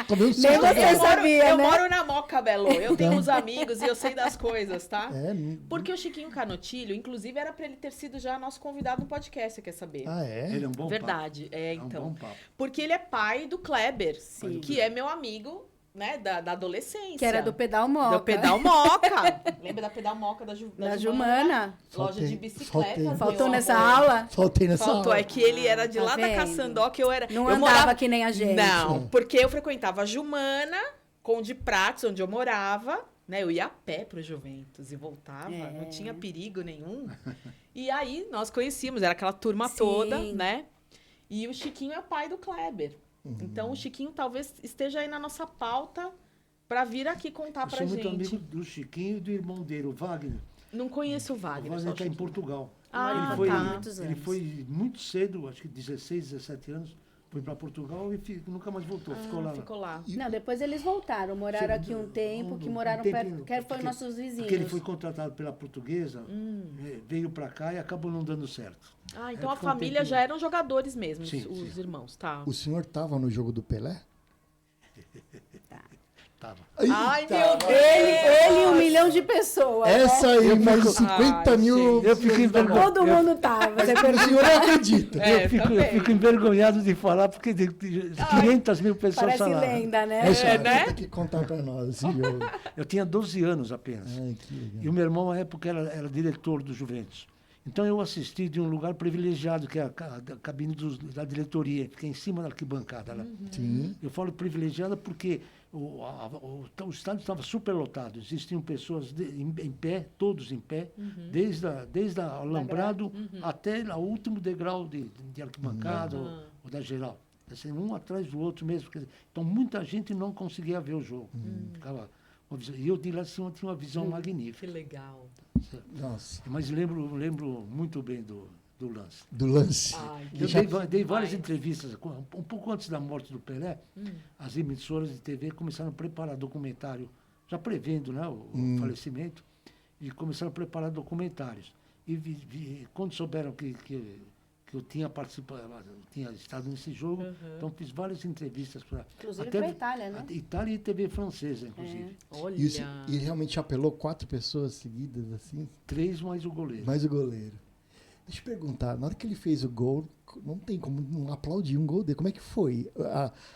Tomei um Nem susto. você sabia, eu né? moro na Moca, Belo. Eu tenho uns amigos e eu sei das coisas, tá? É, Porque o Chiquinho Canotilho, inclusive, era pra ele ter sido já nosso convidado no podcast, você quer saber? é? Ele é um bom Verdade, papo. então. É um bom papo. Porque ele é pai do Kleber, Sim. que é meu amigo, né, da adolescência. Que era do Pedal Moca. Do Pedal Moca. Lembra da Pedal Moca da Jumana? Loja de bicicletas. Faltou meu nessa amor. aula? Faltei nessa Faltou, aula. é que ele era de Tá lá da vendo? Caçandó, que eu era... Não eu andava morava... que nem a gente. Não, porque eu frequentava a Jumana, Conde Pratos, onde eu morava, né? Eu ia a pé pro Juventus e voltava, não tinha perigo nenhum. E aí nós conhecíamos, era aquela turma toda, né? E o Chiquinho é o pai do Kleber. Então o Chiquinho talvez esteja aí na nossa pauta para vir aqui contar pra gente. Eu sou muito amigo do Chiquinho e do irmão dele, o Wagner. Não conheço o O Wagner. Wagner só o está em Chiquinho. Portugal. Ah, Ele foi muito cedo, acho que 16, 17 anos, foi para Portugal e nunca mais voltou. Ficou lá. Ficou lá. Não, depois eles voltaram. Moraram aqui um tempo, que moraram perto, que foram nossos vizinhos. Porque ele foi contratado pela portuguesa, veio para cá e acabou não dando certo. Ah, então a ficou um família tempinho. já eram jogadores mesmo, Sim, os irmãos, tá? O senhor estava no jogo do Pelé? Tava. Ai, meu Deus! Ele e 1 milhão de pessoas. Essa aí, mais de fico- 50 mil. Eu fico envergonhado. Todo mundo tava. Você O senhor pergunta. não acredita. É, Eu também. fico envergonhado de falar, porque 500 mil pessoas Parece falaram. lenda, né? Essa É, né? tem que contar pra nós esse jogo. Eu tinha 12 anos apenas. Ai, que legal. E o meu irmão, na época, era diretor do Juventus. Então, eu assisti de um lugar privilegiado, que é a cabine da diretoria, que fica em cima da arquibancada. Lá. Sim. Eu falo privilegiada porque o estádio estava superlotado. Existiam pessoas em pé, todos em pé, desde a alambrado até o último degrau de arquibancada ou da geral. Assim, um atrás do outro mesmo. Quer dizer, então, muita gente não conseguia ver o jogo. Ficava e eu de lá cima tinha uma visão Que magnífica. legal. Nossa. Mas lembro muito bem do lance. Do lance. Ai, que Eu já- dei várias demais. entrevistas. Um pouco antes da morte do Pelé, as emissoras de TV começaram a preparar documentário, já prevendo, né, o falecimento, e começaram a preparar documentários. E quando souberam que eu tinha participado, tinha estado nesse jogo, então fiz várias entrevistas para Inclusive pra Itália, né? Itália e TV francesa, inclusive. Olha. E realmente apelou 4 pessoas seguidas, assim, 3 mais o goleiro. mais o goleiro. Deixa eu perguntar, na hora que ele fez o gol, não tem como não aplaudir um gol dele. Como é que foi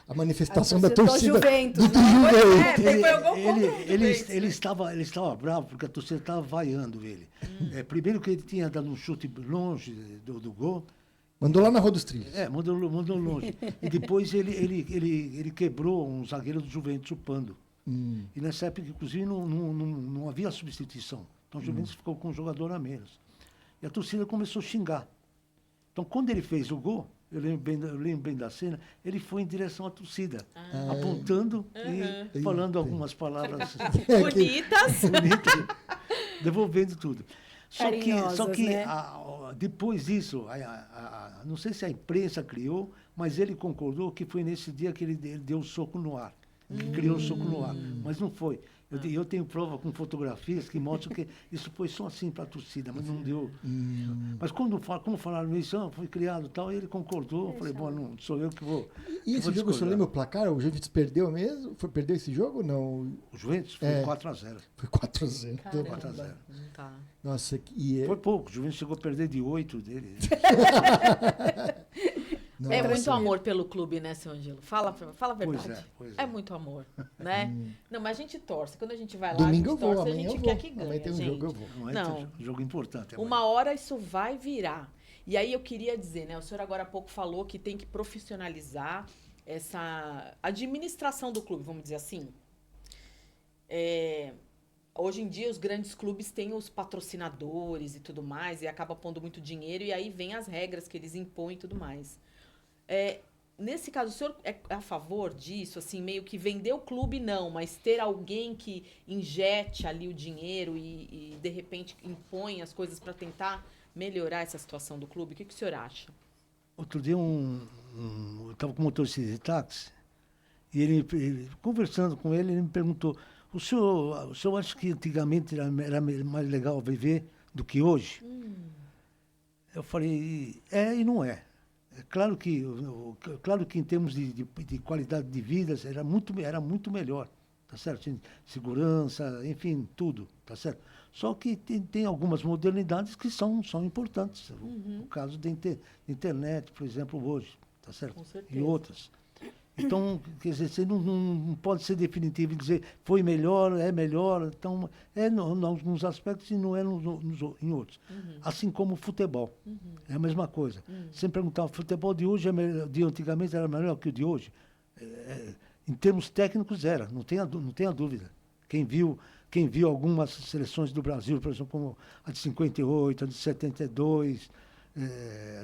a manifestação da torcida? Do Juventus, do né? Juventus. Foi o gol contra o Juventus, Ele estava bravo porque a torcida estava vaiando ele. Primeiro que ele tinha dado um chute longe do gol. Mandou lá na Rua dos Trilhos. Mandou longe. E depois ele quebrou um zagueiro do Juventus, o Pando. E nessa época, inclusive, não havia substituição. Então o Juventus ficou com um jogador a menos. E a torcida começou a xingar. Então, quando ele fez o gol, eu lembro bem da cena, ele foi em direção à torcida, apontando e falando algumas palavras Bonitas. bonitas, devolvendo tudo. Só Carinhosas, que né? depois disso, não sei se a imprensa criou, mas ele concordou que foi nesse dia que ele deu o soco no ar, que criou o soco no ar. Mas não foi. Eu tenho prova com fotografias que mostram que isso foi só assim para a torcida, mas não deu. Mas como falaram isso, foi criado e tal, ele concordou. Eu falei, bom, não sou eu que vou. E esse jogo, o senhor lembra o placar? O Juventus perdeu mesmo? Perdeu esse jogo ou não? O Juventus foi 4-0. Foi 4-0. Caramba. 4-0. Tá. Nossa, e Foi pouco. O Juventus chegou a perder de 8 dele. Nossa. É muito amor pelo clube, né, seu Angelo? Fala a verdade. Pois É é. muito amor, né? Não, mas a gente torce. Quando a gente vai lá, Domingo a eu gente vou, torce, a amanhã gente eu quer vou. que ganhe, Amanhã tem um gente. jogo, eu vou. Não, Não. jogo importante. Uma hora isso vai virar. E aí eu queria dizer, né? O senhor agora há pouco falou que tem que profissionalizar essa administração do clube, vamos dizer assim. Hoje em dia os grandes clubes têm os patrocinadores e tudo mais, e acaba pondo muito dinheiro, e aí vem as regras que eles impõem e tudo mais. Nesse caso, o senhor é a favor disso, assim, meio que vender o clube, não, mas ter alguém que injete ali o dinheiro e de repente impõe as coisas para tentar melhorar essa situação do clube? O que o senhor acha? Outro dia eu estava com um motorista de táxi, e ele, conversando com ele me perguntou, o senhor acha que antigamente era mais legal viver do que hoje? Eu falei, e não é. É claro que em termos de qualidade de vida era muito melhor, tá certo? Segurança, enfim, tudo, tá certo? Só que tem algumas modernidades que são importantes. O caso da internet, por exemplo, hoje, tá certo? Com certeza. E outras. Então, quer dizer, você não pode ser definitivo e dizer foi melhor, é melhor. Então, em alguns aspectos e não é em outros. Assim como o futebol. É a mesma coisa. Você me perguntar, o futebol de hoje, de antigamente era melhor que o de hoje? Em termos técnicos era, não tenha dúvida. Quem viu algumas seleções do Brasil, por exemplo, como a de 58, a de 72,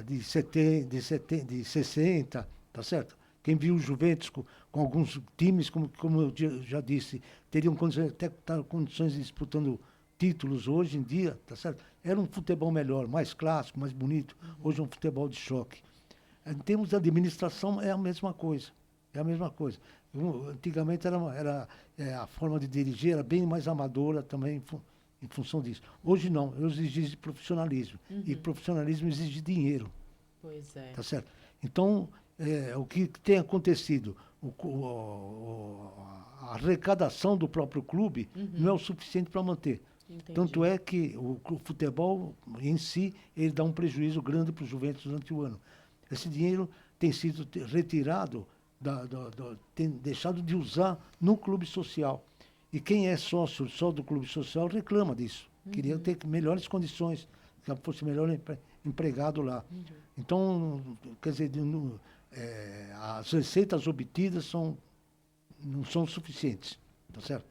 de 60, tá certo? Quem viu o Juventus com alguns times, como eu já disse, teriam condições de disputando títulos hoje em dia, tá certo? Era um futebol melhor, mais clássico, mais bonito. Hoje é um futebol de choque. Em termos de administração, é a mesma coisa. Antigamente a forma de dirigir era bem mais amadora também em função disso. Hoje não, hoje exige profissionalismo. E profissionalismo exige dinheiro. Pois é. Tá certo? Então, o que tem acontecido, a arrecadação do próprio clube não é o suficiente para manter. Entendi. Tanto é que o futebol em si, ele dá um prejuízo grande para os Juventus durante o ano. Esse dinheiro tem sido retirado, tem deixado de usar no clube social. E quem é sócio só do clube social reclama disso. Queria ter melhores condições, que fosse melhor empregado lá. Então, quer dizer, as receitas obtidas não são suficientes, tá certo?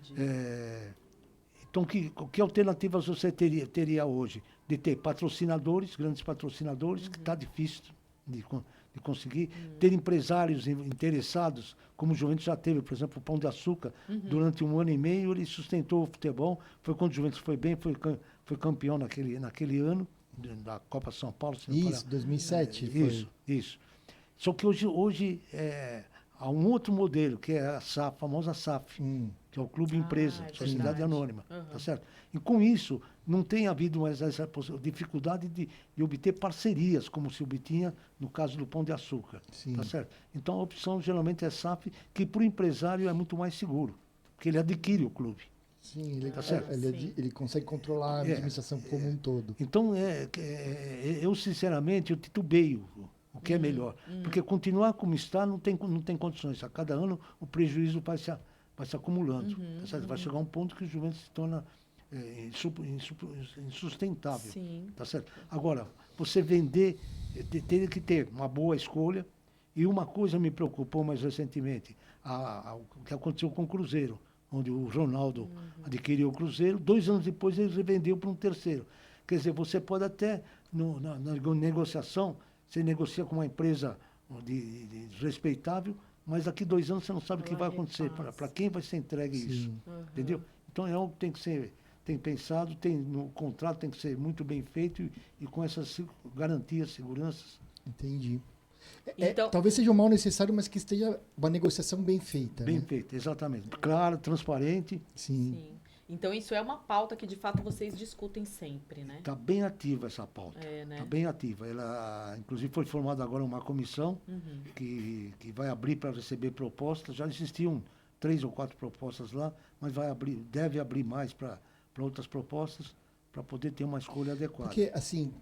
Entendi. Então, que alternativas você teria hoje? De ter patrocinadores, grandes patrocinadores, que está difícil de conseguir, ter empresários interessados, como o Juventus já teve, por exemplo, o Pão de Açúcar, durante 1 ano e meio, ele sustentou o futebol, foi quando o Juventus foi bem, foi campeão naquele ano, da Copa São Paulo. Isso, 2007. Isso. Só que hoje há um outro modelo, que é a famosa SAF, que é o Clube Empresa, Sociedade Anônima, tá certo? E com isso, não tem havido mais essa dificuldade de obter parcerias, como se obtinha no caso do Pão de Açúcar, tá certo? Então, a opção geralmente é SAF, que para o empresário é muito mais seguro, porque ele adquire o clube. Sim, ele, tá certo? Ele consegue controlar a administração como um todo. Então, eu sinceramente, eu titubeio o que é melhor. Porque continuar como está não tem condições. A cada ano o prejuízo vai se acumulando. Tá certo? Vai chegar um ponto que o Juventus se torna insustentável. Sim. Tá certo? Agora, você vender, teria que ter uma boa escolha. E uma coisa me preocupou mais recentemente, o que aconteceu com o Cruzeiro, onde o Ronaldo adquiriu o Cruzeiro, 2 anos depois ele revendeu para um terceiro. Quer dizer, você pode até, na negociação, você negocia com uma empresa respeitável, mas daqui 2 anos você não sabe o que vai acontecer, para quem vai ser entregue isso. Entendeu? Então é algo que tem que ser pensado, no contrato tem que ser muito bem feito e com essas garantias, seguranças. Entendi. Então, talvez seja um mal necessário, mas que esteja uma negociação bem feita. Bem né? feita, exatamente. Claro, transparente. Sim. Então, isso é uma pauta que, de fato, vocês discutem sempre, né? Está bem ativa essa pauta. Né? Está bem ativa. Ela, inclusive, foi formada agora uma comissão que vai abrir para receber propostas. Já existiam 3 ou 4 propostas lá, mas deve abrir mais para outras propostas para poder ter uma escolha adequada. Porque, assim,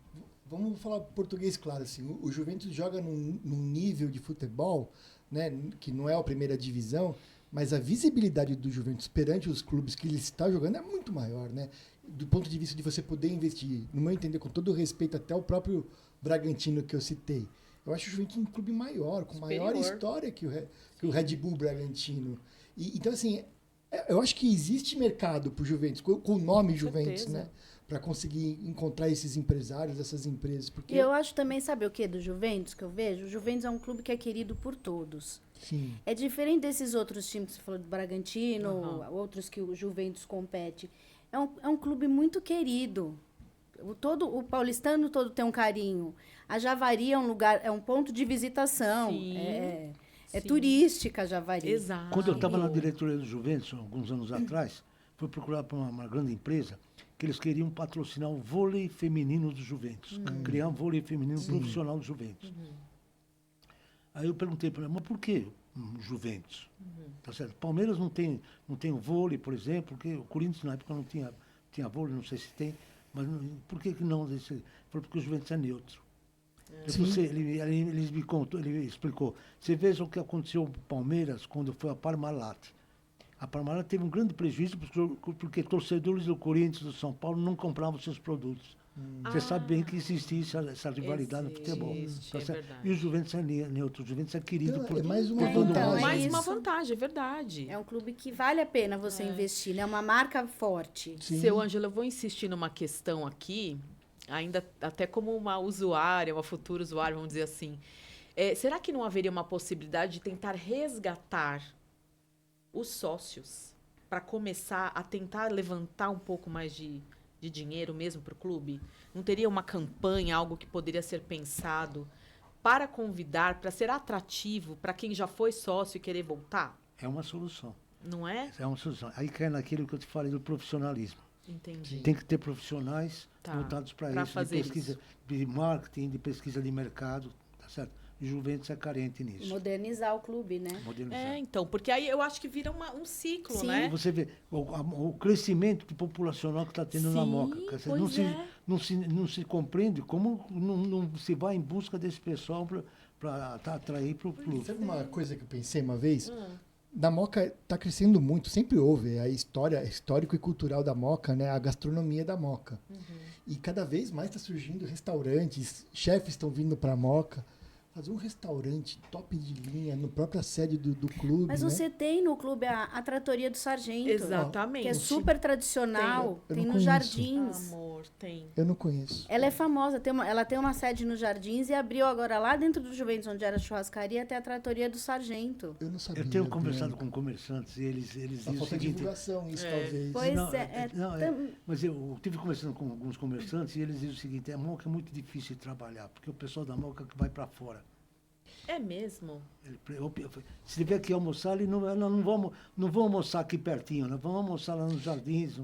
vamos falar português claro, assim, o Juventus joga num nível de futebol, né, que não é a primeira divisão, mas a visibilidade do Juventus perante os clubes que ele está jogando é muito maior, né? Do ponto de vista de você poder investir, no meu entender, com todo o respeito até o próprio Bragantino que eu citei. Eu acho o Juventus um clube maior, com maior história que o Red Bull Bragantino. Então, assim, eu acho que existe mercado para o Juventus, com o nome Juventus, né? Para conseguir encontrar esses empresários, essas empresas. Porque... E eu acho também, sabe o que do Juventus, que eu vejo? O Juventus é um clube que é querido por todos. Sim. É diferente desses outros times que você falou do Bragantino, outros que o Juventus compete. É um clube muito querido. O paulistano todo tem um carinho. A Javari é um ponto de visitação. Sim. É turística a Javari. Exato. Quando eu estava na diretoria do Juventus, alguns anos atrás, fui procurar para uma grande empresa que eles queriam patrocinar o vôlei feminino do Juventus. Criar um vôlei feminino profissional do Juventus. Aí eu perguntei para ela, mas por que Juventus? Tá certo? Palmeiras não tem o vôlei, por exemplo, porque o Corinthians na época não tinha vôlei, não sei se tem, mas por que não? Ele falou, porque o Juventus é neutro. Ele me contou, ele explicou. Você veja o que aconteceu com o Palmeiras quando foi a Parmalat. A Parmalat teve um grande prejuízo porque torcedores do Corinthians e do São Paulo não compravam seus produtos. Você sabe bem que existe essa rivalidade no futebol. Tá verdade. E o Juventus é neutro, o Juventus é querido Então, por é mais uma por todo vantagem. mundo. Mais uma isso. vantagem, é verdade. É um clube que vale a pena você investir, né? É uma marca forte. Sim. Seu Ângelo, eu vou insistir numa questão aqui, ainda até como uma usuária, uma futura usuária, vamos dizer assim. Será que não haveria uma possibilidade de tentar resgatar os sócios para começar a tentar levantar um pouco mais de dinheiro mesmo para o clube? Não teria uma campanha, algo que poderia ser pensado para convidar, para ser atrativo para quem já foi sócio e querer voltar? É uma solução. Não é? É uma solução. Aí cai naquilo que eu te falei do profissionalismo. Entendi. Tem que ter profissionais Tá, voltados para pra isso, de fazer pesquisa, de marketing, de pesquisa de mercado, tá certo? e Juventus é carente nisso. Modernizar o clube, né? Modernizar. Então, porque aí eu acho que vira um ciclo, Sim. né? Você vê o crescimento populacional que está tendo na Sim, Moca. Quer dizer, pois é. não se compreende como não se vai em busca desse pessoal para atrair para o clube. Sabe uma coisa que eu pensei uma vez? Da Moca está crescendo muito, sempre houve a história, histórico e cultural da Moca, né? A gastronomia da Moca. E cada vez mais está surgindo restaurantes, chefes estão vindo para a Moca. Fazer um restaurante top de linha no própria sede do clube, Mas né? você tem no clube a Tratoria do Sargento. Exatamente. Que é super tradicional. Eu Tem não nos conheço. Jardins. Amor, tem. Eu não conheço. Ela é famosa, ela tem uma sede nos Jardins e abriu agora lá dentro do Juventus, onde era a churrascaria, até a Tratoria do Sargento. Eu não sabia. Eu tenho conversado Bianca. com comerciantes e eles Só dizem o falta seguinte... divulgação, isso talvez. Pois Não, é. mas eu estive conversando com alguns comerciantes e eles dizem o seguinte, a Moca é muito difícil de trabalhar, porque o pessoal da Moca que vai para fora. É mesmo? Se tiver que almoçar, não vão almoçar aqui pertinho, nós vamos almoçar lá nos Jardins.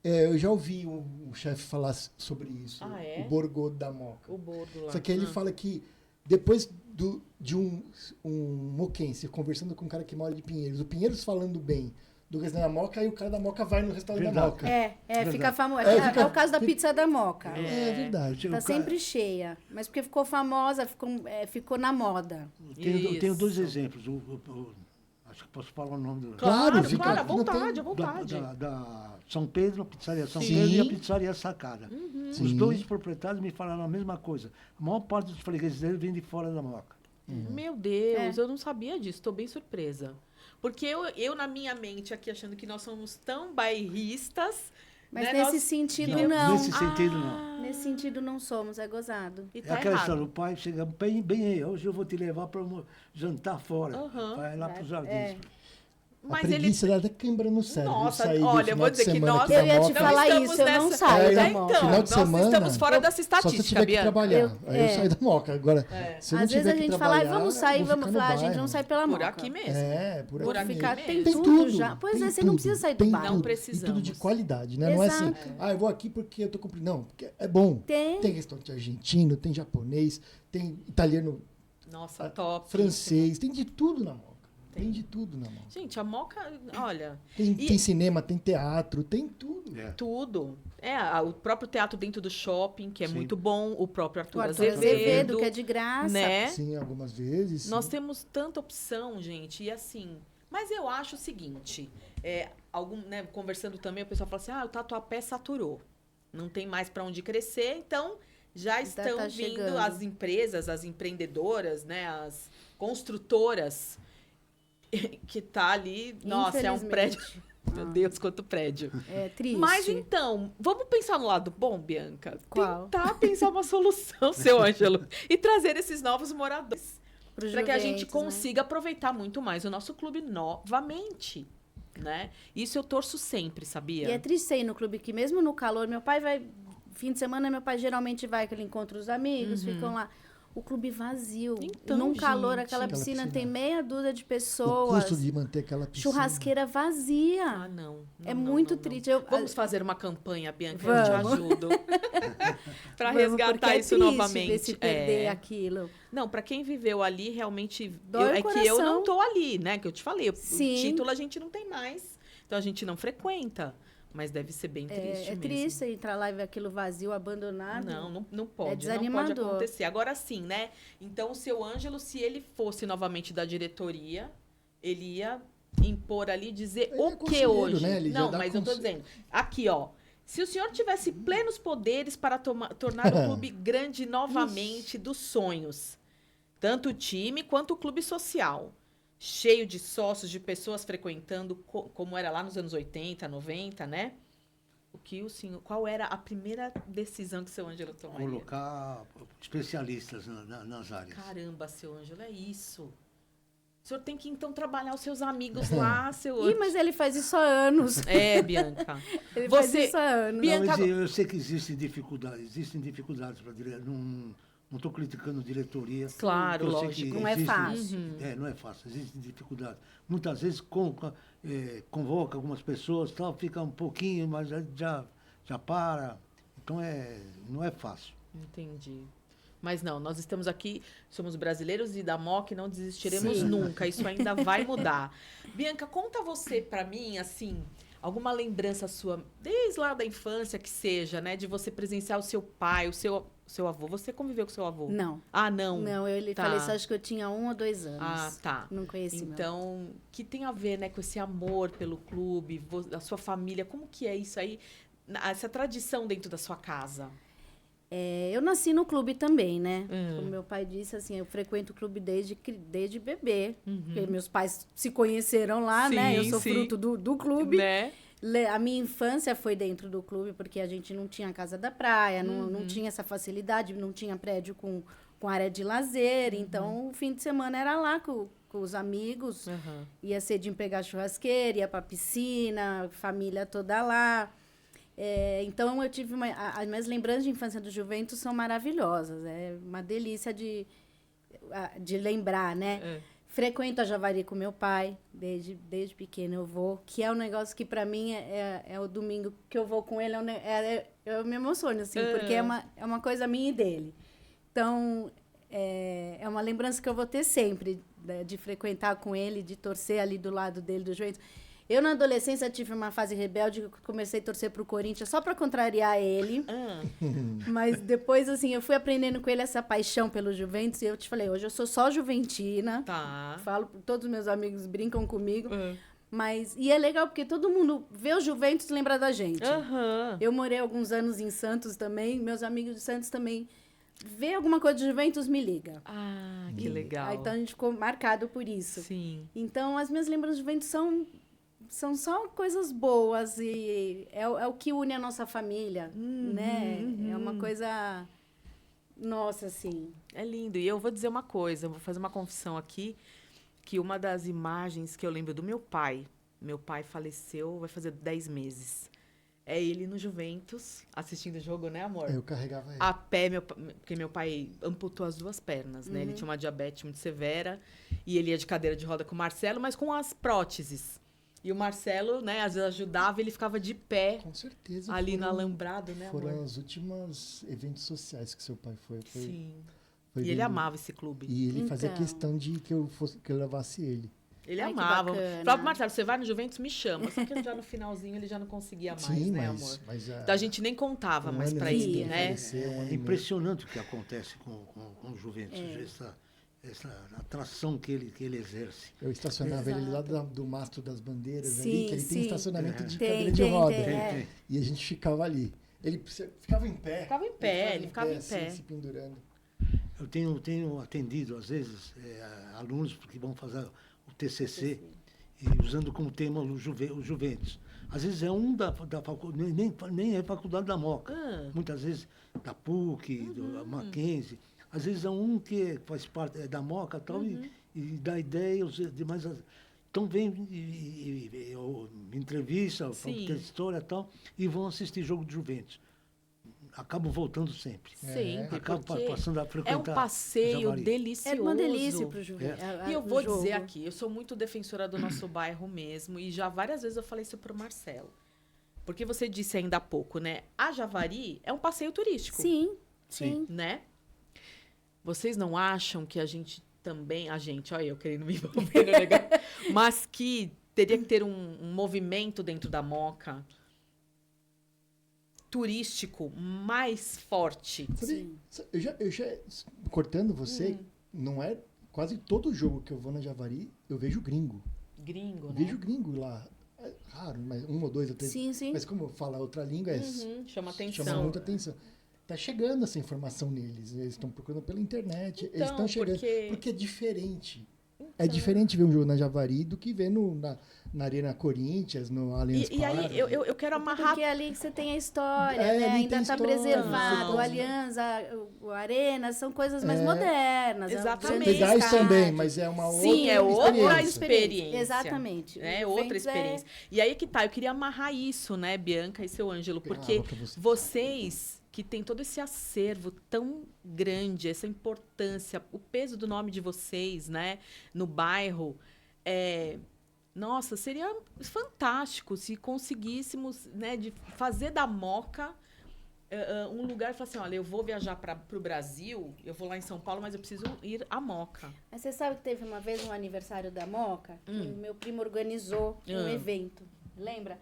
Eu já ouvi um chefe falar sobre isso, Ah, é? o Borgo da Moca. O bordo lá. Só que ele fala que depois de um moquense conversando com um cara que mora de Pinheiros, o Pinheiros falando bem do restaurante da Moca, aí o cara da Moca vai no restaurante Verdade. da Moca. Fica Verdade. famoso. É, É o caso da pizza da Moca. É verdade. Tá sempre cheia. Mas porque ficou famosa, ficou na moda. Tenho dois Isso. exemplos. Acho que posso falar o nome do... Claro, fica- claro, à não tem- vontade, à vontade. Da São Pedro, a pizzaria São Sim. Pedro e a pizzaria Sacada. Os Sim. dois proprietários me falaram a mesma coisa. A maior parte dos fregueses dele vem de fora da Moca. Meu Deus, eu não sabia disso, estou bem surpresa. Porque eu, na minha mente, aqui achando que nós somos tão bairristas. Mas né, nesse nós- sentido, Não, não. nesse sentido, não. Nesse sentido, não somos, é gozado. E É tá aquela errado. história, o pai chega bem aí, hoje eu vou te levar para jantar fora. Aham. Vai lá para os jardins. É. A Mas ele. preguiça dá até cãibra no cérebro. Nossa, sair do olha, eu final vou de dizer que semana nós. aqui da Eu ia te Moca. falar estamos isso, eu não nessa- saio da então, Moca. Final de nós semana, estamos fora da Só se eu estatística, tiver que Bianca. trabalhar. Aí eu é. saio da Moca. Agora, se eu não Às vezes tiver a que gente fala, trabalhar, vamos sair, eu vou vamos ficar no falar, a gente bairro. não sai pela Por Moca. aqui mesmo. É, por Por aqui aqui mesmo. mesmo. Tem Tem tudo tudo já. Pois tem é, você não tudo, precisa sair do tem bairro. Não tudo. precisamos. E tudo de qualidade, né? Não é assim, Exato. eu vou aqui porque eu tô cumprindo. Não, porque é bom. Tem. Tem restaurante argentino, tem japonês, tem italiano, Nossa, top. francês, tem de tudo na Moca. Tem de tudo na Moca. Gente, a Moca, olha, Tem cinema, tem teatro, tem tudo. É. tudo. O próprio teatro dentro do shopping, que é Sim. muito bom. O próprio O Arthur Arthur Azevedo, que é de graça. né? Sim, algumas vezes. Nós sim. temos tanta opção, gente, e assim. Mas eu acho o seguinte: conversando também, o pessoal fala assim: o Tatuapé saturou. Não tem mais para onde crescer, então já estão tá vindo chegando. as empresas, as empreendedoras, né, as construtoras, que tá ali. Nossa, é um prédio. Meu Deus, quanto prédio. É triste. Mas então, vamos pensar no lado bom, Bianca? Qual? Tentar pensar uma solução, seu Ângelo, e trazer esses novos moradores. Pro Para que a gente Juventus, né? consiga aproveitar muito mais o nosso clube novamente, né? Isso eu torço sempre, sabia? E é triste você ir no clube que mesmo no calor, meu pai vai... Fim de semana, meu pai geralmente vai, que ele encontra os amigos, ficam lá. O clube vazio. Então, Num calor, gente. aquela Aquela piscina piscina. tem meia dúzia de O pessoas. custo de manter aquela piscina. Churrasqueira vazia. Ah, não. É muito triste. Eu- Vamos fazer uma campanha, Bianca, Vamos. eu te ajudo. Para Vamos, porque resgatar é isso triste novamente. ver se perder aquilo. Não, para quem viveu ali, realmente. Dói o é que eu coração. não tô ali, né? Que eu te falei. O Sim. título a gente não tem mais. Então a gente não frequenta. Mas deve ser bem triste. É mesmo. triste você entrar lá e ver aquilo vazio, abandonado. Não pode. Não desanimador. pode acontecer. Agora sim, né? Então, o seu Ângelo, se ele fosse novamente da diretoria, ele ia impor ali, dizer Ele é o que conselheiro, hoje. né? Ele já Não, dá mas eu tô conselho. dizendo. Aqui, ó. Se o senhor tivesse plenos poderes para tornar o clube grande novamente dos sonhos, tanto o time quanto o clube social, cheio de sócios, de pessoas frequentando, como era lá nos anos 80, 90, né? Qual era a primeira decisão que o seu Ângelo tomaria? Colocar especialistas nas áreas. Caramba, seu Ângelo, é isso. O senhor tem que, então, trabalhar os seus amigos lá, seu Ih, mas ele faz isso há anos. É, Bianca. Ele Você- faz isso há anos. Bianca- Não, mas eu sei que existem dificuldades para não estou criticando diretoria. Claro, porque eu sei lógico. que Não é fácil. Não é fácil, existem dificuldades. Muitas vezes convoca algumas pessoas, tal, fica um pouquinho, mas já para. Então não é fácil. Entendi. Mas não, nós estamos aqui, somos brasileiros e da Moca e não desistiremos Sim. nunca. Isso ainda vai mudar. Bianca, conta você pra mim, assim, alguma lembrança sua, desde lá da infância que seja, né? De você presenciar o seu pai, o seu avô. Você conviveu com o seu avô? Não. Ah, não. Não, ele Tá. faleceu, acho que eu tinha 1 ou 2 anos. Ah, tá. Não conheci, não. Então, que tem a ver, né, com esse amor pelo clube, a sua família, como que é isso aí, essa tradição dentro da sua casa? Eu nasci no clube também, né? Hum. Como meu pai disse, assim, eu frequento o clube desde bebê. Uhum. Porque meus pais se conheceram lá, né? Eu Sim, sou sim. fruto do clube. Né? A minha infância foi dentro do clube, porque a gente não tinha casa da praia, Uhum. não tinha essa facilidade, não tinha prédio com área de lazer. Uhum. Então, o fim de semana era lá com os amigos. Uhum. Ia cedinho pegar churrasqueira, ia pra piscina, família toda lá. Então, eu tive as minhas lembranças de infância do Juventus são maravilhosas. É uma delícia de lembrar, né? É. Frequento a Javari com meu pai, desde pequeno eu vou, que é um negócio que para mim é o domingo que eu vou com ele, eu me emociono, assim, porque é uma coisa minha e dele. Então, é uma lembrança que eu vou ter sempre, né, de frequentar com ele, de torcer ali do lado dele, do Juventus. Eu, na adolescência, tive uma fase rebelde que eu comecei a torcer pro Corinthians só para contrariar ele. Ah. Mas depois, assim, eu fui aprendendo com ele essa paixão pelo Juventus. E eu te falei, hoje eu sou só juventina. Tá. Falo, todos os meus amigos brincam comigo. Uhum. E é legal porque todo mundo vê o Juventus e lembra da gente. Uhum. Eu morei alguns anos em Santos também. Meus amigos de Santos também. Vê alguma coisa de Juventus, me liga. Ah, que legal. Então, a gente ficou marcado por isso. Sim. Então, as minhas lembranças de Juventus são só coisas boas e é o que une a nossa família, né? É uma coisa nossa, assim. É lindo. E eu vou dizer uma coisa, eu vou fazer uma confissão aqui, que uma das imagens que eu lembro do meu pai faleceu, vai fazer 10 meses. É ele no Juventus, assistindo o jogo, né, amor? Eu carregava ele. A pé, porque meu pai amputou as 2 pernas, né? Ele tinha uma diabetes muito severa e ele ia de cadeira de roda com o Marcelo, mas com as próteses. E o Marcelo, né, às vezes ajudava, ele ficava de pé Com certeza. ali no alambrado, né, amor? Foram os últimos eventos sociais que seu pai foi. Sim. Foi E ele bem- amava esse clube. E ele fazia Então. questão de que eu levasse ele. Ele Ai, que amava. bacana. Falava pro Marcelo, você vai no Juventus, me chama. Só que já no finalzinho ele já não conseguia mais, Sim, né, mas, amor? mas Então a gente nem contava mais ano pra antes ele, dele né? falecer, um ano e É meio. impressionante o que acontece com o Juventus, essa atração que ele exerce. Eu estacionava ele lá do Mastro das Bandeiras, ali, Sim, que ele sim. tem estacionamento de Tem, cadeira de tem, roda. tem, é. E a gente ficava ali. Ele ficava em pé. Ficava em pé, ele ficava em assim, pé. se pendurando. Eu tenho atendido, às vezes, alunos que vão fazer o TCC e usando como tema o Juventus. Às vezes é um da faculdade, nem é faculdade da Moca. Muitas vezes da PUC, do Mackenzie. Às vezes é um que faz parte da Moca tal, e dá ideia, os demais. Então vem me entrevista, Sim. fala história e tal, e vão assistir jogo de Juventus. Acabo voltando sempre. Sempre, Acabo porque passando a é frequentar um passeio Javari. delicioso. É uma delícia pro Juventus. E eu vou dizer aqui, eu sou muito defensora do nosso bairro mesmo, e já várias vezes eu falei isso pro Marcelo. Porque você disse ainda há pouco, né? A Javari é um passeio turístico. Sim, sim. Né? Vocês não acham que a gente também... A gente, olha eu querendo me envolver no negócio. Mas que teria que ter um movimento dentro da Moca turístico mais forte. Sabe, eu já cortando você, não é quase todo jogo que eu vou na Javari, eu vejo gringo. Gringo, Eu né? vejo gringo lá. É raro, mas 1 ou 2 ou 3. Sim, sim. Mas como fala outra língua, Chama atenção. chama muita atenção. Tá chegando essa informação neles. Eles estão procurando pela internet. Eles Então, estão chegando. porque- Porque é diferente. É diferente ver um jogo na Javari do que ver na Arena Corinthians, no Allianz E aí, Parque. eu quero amarrar... Porque ali você tem a história, É, né? ali Ainda tem está história, preservado. não. O Aliança, o Arena, são coisas mais É. modernas. Exatamente. Grandes Legais estádios. também, mas é uma outra Sim, é outra experiência. experiência. Exatamente. É O outra Juventus experiência. E aí que tá, eu queria amarrar isso, né, Bianca e seu Ângelo, porque Ah, pra você. vocês que têm todo esse acervo tão grande, essa importância, o peso do nome de vocês, né, no bairro, nossa, seria fantástico se conseguíssemos, né, de fazer da Moca um lugar e falar assim, olha, eu vou viajar para o Brasil, eu vou lá em São Paulo, mas eu preciso ir à Moca. Mas você sabe que teve uma vez um aniversário da Moca, que o meu primo organizou um evento, lembra?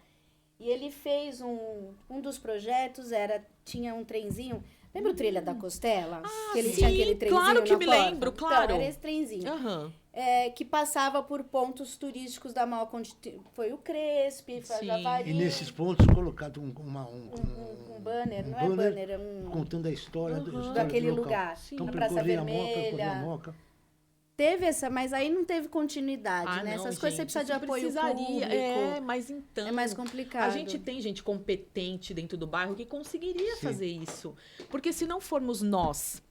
E ele fez um dos projetos, tinha um trenzinho, lembra o Trilha da Costela? Que ele tinha aquele trenzinho claro que na me porta? lembro, claro. Então, era esse trenzinho. Que passava por pontos turísticos da Moca, onde foi o Crespe, foi a Javari. E nesses pontos colocado um banner, não é banner, é contando a história, daquele do local. lugar. Então, Na Praça Vermelha. A Moca. Teve essa, mas aí não teve continuidade, né? Não, Essas coisas você precisa de apoio público. Mas então... É mais complicado. A gente tem gente competente dentro do bairro que conseguiria fazer isso. Porque se não formos nós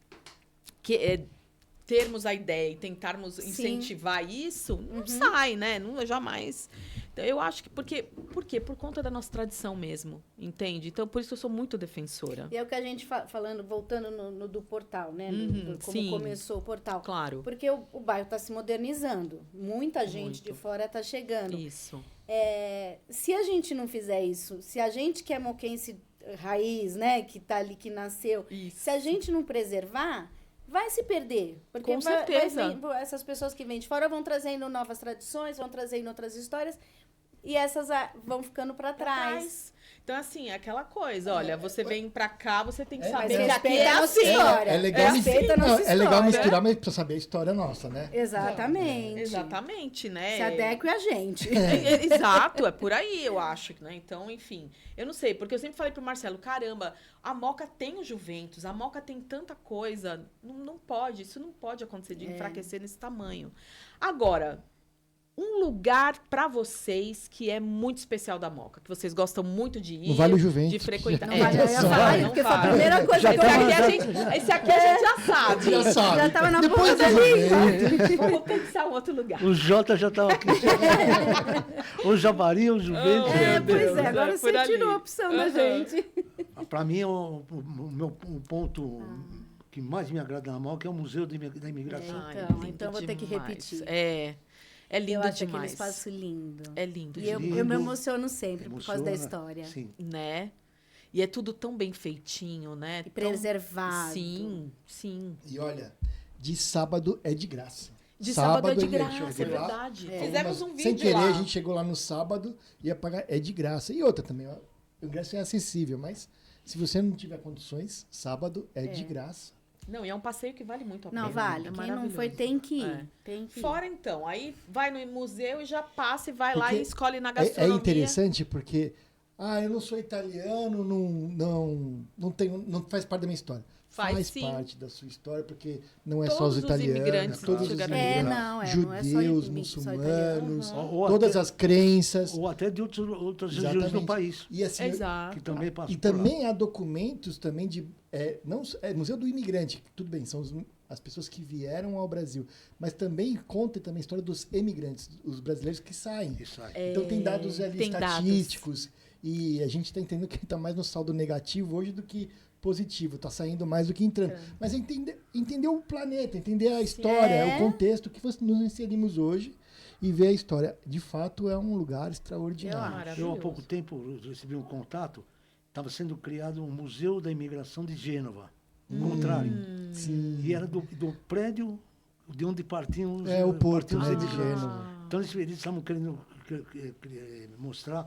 termos a ideia e tentarmos incentivar isso, não sai, né? Não, jamais... Então, eu acho que... Por quê? Por conta da nossa tradição mesmo, entende? Então, por isso eu sou muito defensora. E é o que a gente falando, voltando no do portal, né? Como começou o portal. Claro. Porque o bairro está se modernizando. Muita gente de fora está chegando. Isso. Se a gente não fizer isso, se a gente que é moquense raiz, né? Que tá ali, que nasceu. Isso. Se a gente não preservar... vai se perder. Porque com certeza. Essas pessoas que vêm de fora vão trazendo novas tradições, vão trazendo outras histórias, e essas vão ficando para trás. Então, assim, é aquela coisa, olha, você vem pra cá, você tem que saber mas que aqui respeita é a nossa assim. história. É legal, Respeita a nossa é legal história. misturar, mas precisa saber a história nossa, né? Exatamente. Exatamente, né? Se adeque a gente. Exato, é por aí, eu acho, né? Então, enfim, eu não sei, porque eu sempre falei pro Marcelo, caramba, a Moca tem o Juventus, a Moca tem tanta coisa, não pode, isso não pode acontecer de enfraquecer nesse tamanho. Agora, um lugar pra vocês que é muito especial da Moca, que vocês gostam muito de ir, Não vale o Juventus. de frequentar. Não vale, eu ia falar isso, porque foi a primeira coisa que eu esse aqui a gente já sabe. Já sabe. Já tava na Depois ponta da do língua. Juventus. Vamos pensar um outro lugar. O Jota já estava aqui. O Javari, o Juventus. Pois é, agora por você ali. tirou a opção da gente. Para mim, o ponto que mais me agrada na Moca é o Museu da Imigração. Então vou ter que repetir. É lindo eu acho demais. aquele espaço lindo. É lindo E eu me emociono sempre por causa da história. Sim. Né? E é tudo tão bem feitinho, né? E preservado. Sim. E olha, de sábado é de graça. De sábado é de graça, graça, é verdade. Lá, Fizemos um vídeo sem querer, lá. a gente chegou lá no sábado e ia pagar, é de graça. E outra também, ó, o ingresso é acessível, mas se você não tiver condições, sábado é de graça. Não, e é um passeio que vale muito a pena. Não, vale. É Quem não maravilhoso. foi tem que ir. Tem que ir. Fora então, aí vai no museu e já passa e vai lá Porque e escolhe na É gastronomia. interessante porque, eu não sou italiano, não faz parte da minha história. Faz sim. Parte da sua história, porque não é Todos só os os italianos, imigrantes todos os chegaram imigrantes, não é só judeus, só muçulmanos, italiano. Ou todas até- as crenças. Ou até de outras regiões Exatamente. do país. E, assim, Exato. Que também passam e por lá. também há documentos também de Museu do Imigrante, que tudo bem, são as pessoas que vieram ao Brasil, mas também conta também a história dos emigrantes, os brasileiros que saem. Isso aí. Então tem dados ali tem dados. estatísticos e a gente está entendendo que está mais no saldo negativo hoje do que positivo, está saindo mais do que entrando. Mas é entender o planeta, entender a história, o contexto que nos inserimos hoje e ver a história. De fato, é um lugar extraordinário. Eu, há pouco tempo, recebi um contato, estava sendo criado um Museu da Imigração de Gênova. O contrário. Sim. E era do prédio de onde partiam os É o porto, partiam os né, de imigrantes. Gênova. Então eles estavam querendo mostrar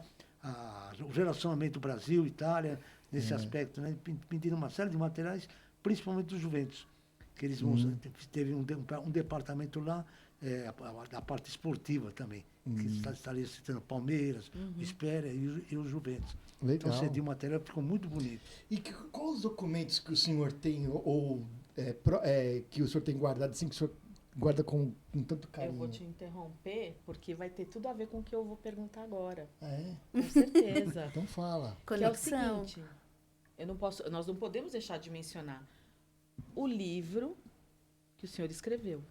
o relacionamento Brasil-Itália nesse aspecto, né? Pediram uma série de materiais, principalmente dos Juventus, que eles teve um departamento lá, da parte esportiva também, que estaria citando Palmeiras, Espéria e os Juventus. Legal. Então cedi o material, ficou muito bonito. E quais os documentos que o senhor tem que o senhor tem guardado, assim, que o senhor guarda com tanto carinho? Eu vou te interromper, porque vai ter tudo a ver com o que eu vou perguntar agora. É? Com certeza. Então fala. Que é o Conexão. seguinte, nós não podemos deixar de mencionar o livro que o senhor escreveu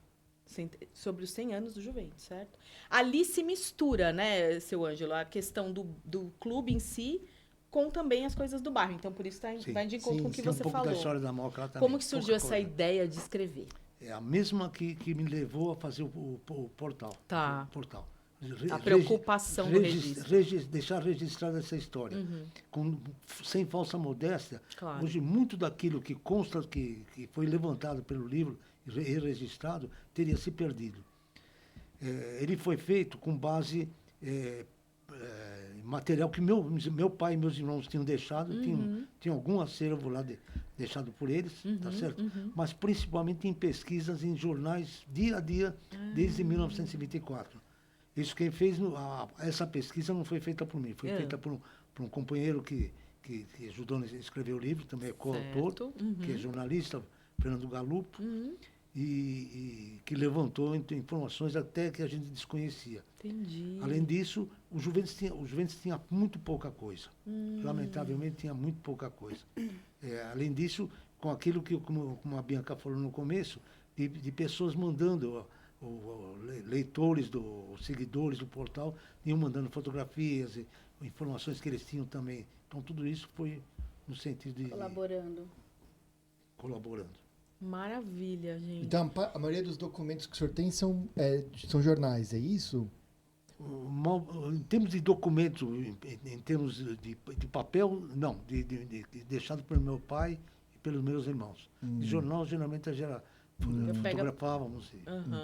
sobre os 100 anos do Juventus, certo? Ali se mistura, né, seu Ângelo, a questão do clube em si com também as coisas do bairro. Então, por isso vai de encontro com o que você um pouco falou. da história da Moca lá também. Como que surgiu essa ideia de escrever? É a mesma que me levou a fazer o portal. Tá. O portal. A preocupação do registro. Deixar registrada essa história. Sem falsa modéstia, Claro. hoje muito daquilo que consta, que foi levantado pelo livro e registrado, teria se perdido. Ele foi feito com base em material que meu pai e meus irmãos tinham deixado, tinha algum acervo lá deixado por eles, tá certo? Mas principalmente em pesquisas em jornais dia a dia, desde 1924. Isso quem fez, essa pesquisa não foi feita por mim, foi feita por um companheiro que ajudou a escrever o livro, também é coautor, que é jornalista, Fernando Galupo, e que levantou informações até que a gente desconhecia. Entendi. Além disso, o Juventus tinha muito pouca coisa. Lamentavelmente, tinha muito pouca coisa. Além disso, com aquilo que, como a Bianca falou no começo, de pessoas mandando, leitores, seguidores do portal, iam mandando fotografias, informações que eles tinham também. Então, tudo isso foi no sentido de... Colaborando. Maravilha, gente. Então, a maioria dos documentos que o senhor tem são jornais, é isso? Em termos de documentos, em termos de papel, não. Deixado pelo meu pai e pelos meus irmãos. De jornal, geralmente, fotografávamos.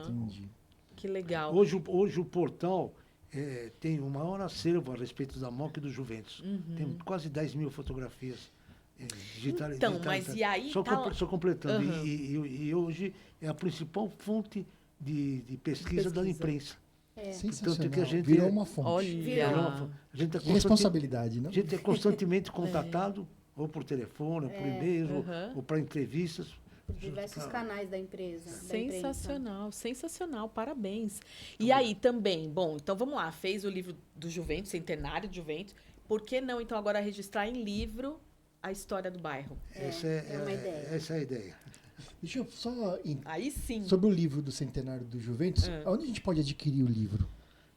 Entendi. Que legal. Hoje o portal tem o maior acervo a respeito da MOCA e do Juventus. Tem quase 10 mil fotografias digitais. Então, mas e aí... Só completando. E hoje é a principal fonte de pesquisa da imprensa. Sensacional. Tanto que a gente virou uma fonte. Olha. Responsabilidade, não? A gente é constantemente contatado, ou por telefone, ou por e-mail, ou para entrevistas. Por diversos canais da empresa. Sensacional, sensacional, parabéns. E aí também, bom, então vamos lá, fez o livro do Juventus, Centenário do Juventus, por que não então agora registrar em livro a história do bairro? Essa é uma ideia. Essa é a ideia. Deixa eu só... Aí sim. Sobre o livro do Centenário do Juventus, onde a gente pode adquirir o livro?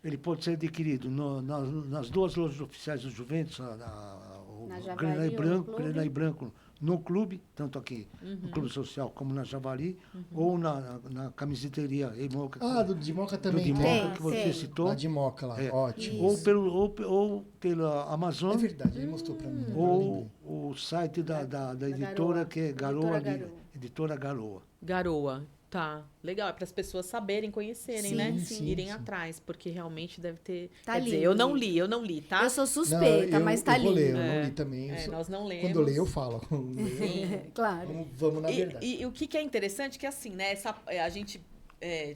Ele pode ser adquirido nas duas lojas oficiais do Juventus, o Grenai Branco no clube, tanto aqui no Clube Social como na Javari, ou na camiseteria Moca. Do de Moca também. Do de Moca, que você citou. A de Moca lá, ótimo. Ou pela Amazon. É verdade, ele mostrou para mim. Ou o site da editora, que é Editora Garoa. Garoa. Tá, legal. É para as pessoas saberem, conhecerem, né? Irem atrás, porque realmente deve ter... Tá Quer lindo. dizer, eu não li, tá? Eu sou suspeita, mas tá lindo. Eu não li também. Nós não lemos. Quando eu leio, eu falo. Claro. Vamos na verdade. E o que é interessante é que, assim, né? A gente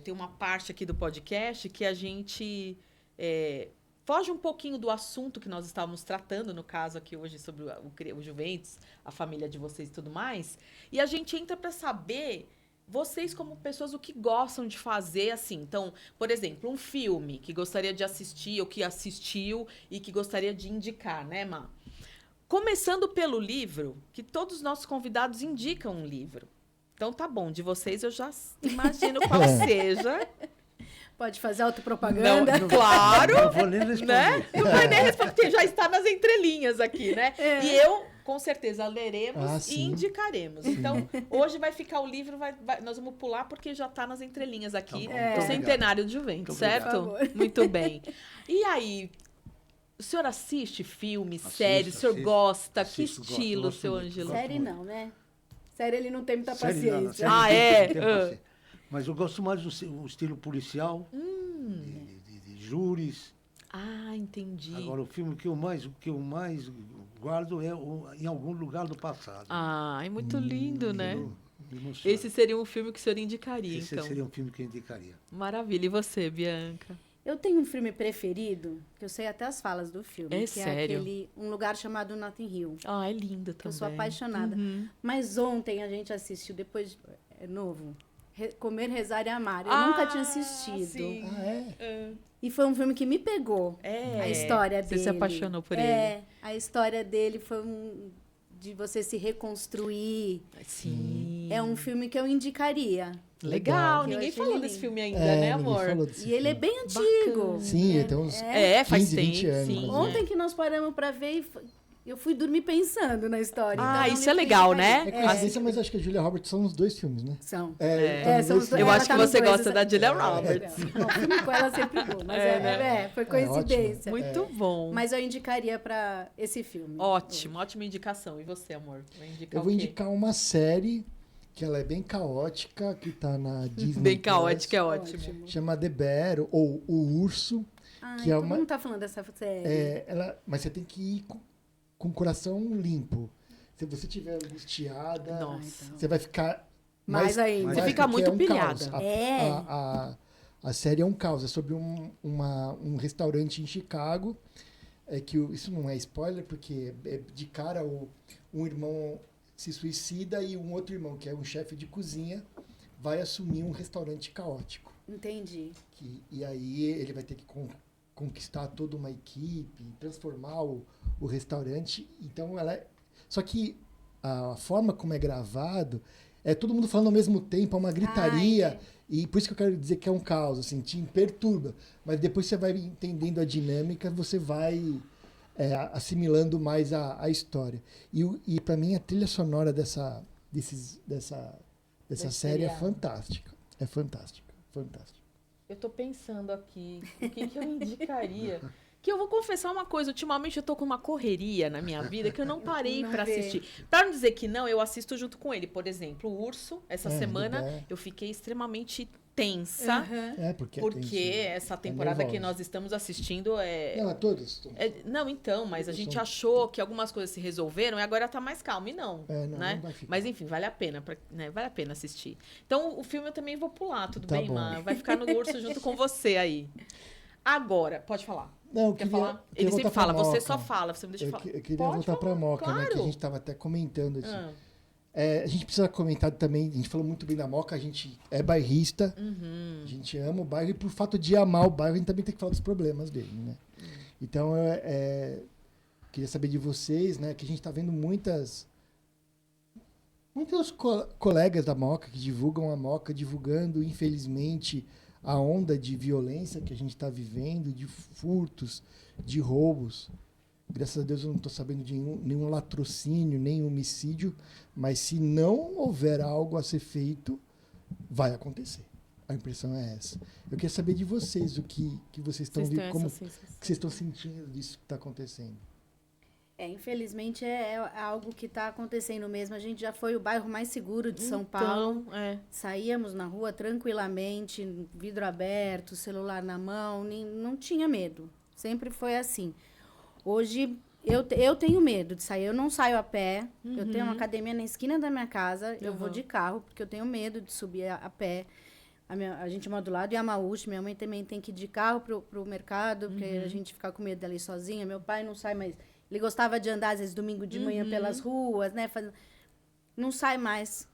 tem uma parte aqui do podcast que a gente foge um pouquinho do assunto que nós estávamos tratando, no caso aqui hoje, sobre o Juventus, a família de vocês e tudo mais. E a gente entra para saber... Vocês, como pessoas, o que gostam de fazer, assim? Então, por exemplo, um filme que gostaria de assistir, ou que assistiu e que gostaria de indicar, né, Má? Começando pelo livro, que todos os nossos convidados indicam um livro. Então, tá bom, de vocês eu já imagino qual seja. Pode fazer autopropaganda. Não, claro! Não vou nem responder. Né? Não vai nem responder, porque já está nas entrelinhas aqui, né? E eu... Com certeza leremos e indicaremos. Sim. Então, hoje vai ficar o livro, nós vamos pular porque já está nas entrelinhas aqui do Centenário do Juventus, certo? Muito bem. E aí, o senhor assiste filmes, séries? O senhor gosta? Que estilo, seu Ângelo? Série não, né? Série ele não tem muita paciência. Mas eu gosto mais do estilo policial, de júris. Entendi. Agora, o filme que eu mais guardo é Em Algum Lugar do Passado. É muito lindo, né? Esse seria um filme que o senhor indicaria, então. Esse seria um filme que eu indicaria. Maravilha. E você, Bianca? Eu tenho um filme preferido, que eu sei até as falas do filme. É que sério? É Um Lugar Chamado Notting Hill. É lindo também. Eu sou apaixonada. Mas ontem a gente assistiu, depois... É novo? Comer, Rezar e Amar. Eu nunca tinha assistido. Sim. E foi um filme que me pegou. A história dele. Você se apaixonou por ele. A história dele foi de você se reconstruir. Sim. É um filme que eu indicaria. Legal. Ninguém falou desse filme ainda, né, amor? E ele é bem antigo. Sim, tem uns faz 15, 20 tempo, anos. sim. Ontem que nós paramos para ver eu fui dormir pensando na história. Ah, então isso é legal, né? É coincidência, mas acho que a Julia Roberts são os 2 filmes, né? São. São os dois Eu filmes. acho que você gosta da Julia Roberts. Não, filme com ela sempre bom, mas foi coincidência. Muito bom. Mas eu indicaria para esse filme. Ótimo, ótima indicação. E você, amor? Vai indicar Eu vou o quê? indicar uma série que ela é bem caótica, que tá na Disney. Bem Plus, caótica, é ótimo. chama The Bear, ou O Urso. Que é todo uma, mundo tá falando dessa série. mas você tem que ir com o coração limpo. Se você estiver angustiada, Nossa. você vai ficar Mais ainda. Você fica porque muito pilhada. Caos. A série é um caos. É sobre um restaurante em Chicago. Isso não é spoiler, porque de cara um irmão se suicida e um outro irmão, que é um chefe de cozinha, vai assumir um restaurante caótico. Entendi. E aí ele vai ter que conquistar toda uma equipe, transformar o restaurante. Então só que a forma como é gravado é todo mundo falando ao mesmo tempo, é uma gritaria. E por isso que eu quero dizer que é um caos, assim, te perturba. Mas depois você vai entendendo a dinâmica, você vai assimilando mais a história. E para mim a trilha sonora dessa série é fantástica. É fantástica, fantástica. Eu tô pensando aqui, o que eu indicaria? Que eu vou confessar uma coisa, ultimamente eu tô com uma correria na minha vida que eu não parei pra assistir. Pra não dizer que não, eu assisto junto com ele. Por exemplo, o Urso, essa semana, eu fiquei extremamente tensa. Porque essa temporada que nós estamos assistindo Não, todos. Não, então, mas a gente achou que algumas coisas se resolveram e agora tá mais calmo. E não, né? Não vai ficar. Mas enfim, vale a pena, né? Vale a pena assistir. Então, o filme eu também vou pular, tudo Tá bem, bom. Má? Vai ficar no Urso junto com você aí. Agora, pode falar. Não, Quer falar? Ele sempre fala, você só fala, você me deixa falar. Eu queria Pode voltar para a Moca, claro. né? Que a gente estava até comentando assim. A gente precisa comentar também, a gente falou muito bem da Moca, a gente é bairrista, a gente ama o bairro, e por fato de amar o bairro, a gente também tem que falar dos problemas dele, né? Então, queria saber de vocês, né? Que a gente está vendo muitos colegas da Moca que divulgam a Moca, divulgando, infelizmente, a onda de violência que a gente está vivendo, de furtos, de roubos. Graças a Deus eu não estou sabendo de nenhum latrocínio, nem homicídio, mas se não houver algo a ser feito, vai acontecer. A impressão é essa. Eu queria saber de vocês o que vocês estão vendo, como que vocês estão sentindo disso que está acontecendo. Infelizmente é algo que está acontecendo mesmo. A gente já foi o bairro mais seguro de São Paulo. Saíamos na rua tranquilamente, vidro aberto, celular na mão, não tinha medo. Sempre foi assim. Hoje eu tenho medo de sair. Eu não saio a pé. Eu tenho uma academia na esquina da minha casa. Eu vou de carro porque eu tenho medo de subir a pé. A gente mora do lado de Amaús. Minha mãe também tem que ir de carro pro mercado, porque a gente fica com medo dela ir sozinha. Meu pai não sai mais. Ele gostava de andar, às vezes, domingo de manhã pelas ruas, né? Não sai mais.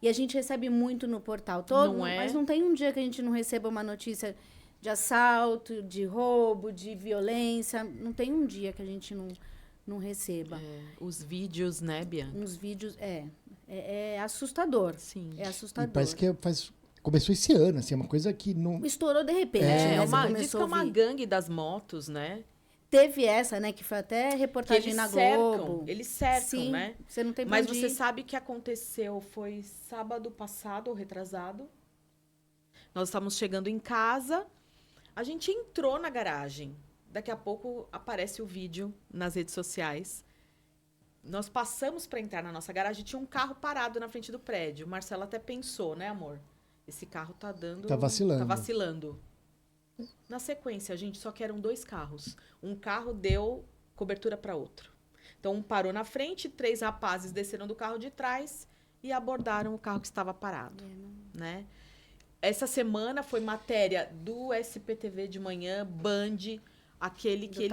E a gente recebe muito no portal. Mas não tem um dia que a gente não receba uma notícia de assalto, de roubo, de violência. Não tem um dia que a gente não receba. Os vídeos, né, Bianca? Uns vídeos, é assustador. Sim. É assustador. E parece que começou esse ano, assim, é uma coisa que não... Estourou de repente, diz que é uma gangue das motos, né? Teve essa, né? Que foi até reportagem na Globo. Eles cercam, sim, né? Você não tem pra Mas onde você ir. sabe que aconteceu, foi sábado passado ou retrasado. Nós estávamos chegando em casa, a gente entrou na garagem. Daqui a pouco aparece o vídeo nas redes sociais. Nós passamos para entrar na nossa garagem, tinha um carro parado na frente do prédio. O Marcelo até pensou, né, amor? Esse carro tá vacilando. Tá vacilando. Na sequência, gente, só que eram 2 carros. Um carro deu cobertura para outro. Então, um parou na frente, 3 rapazes desceram do carro de trás e abordaram o carro que estava parado, né? Essa semana foi matéria do SPTV de manhã, Band, aquele que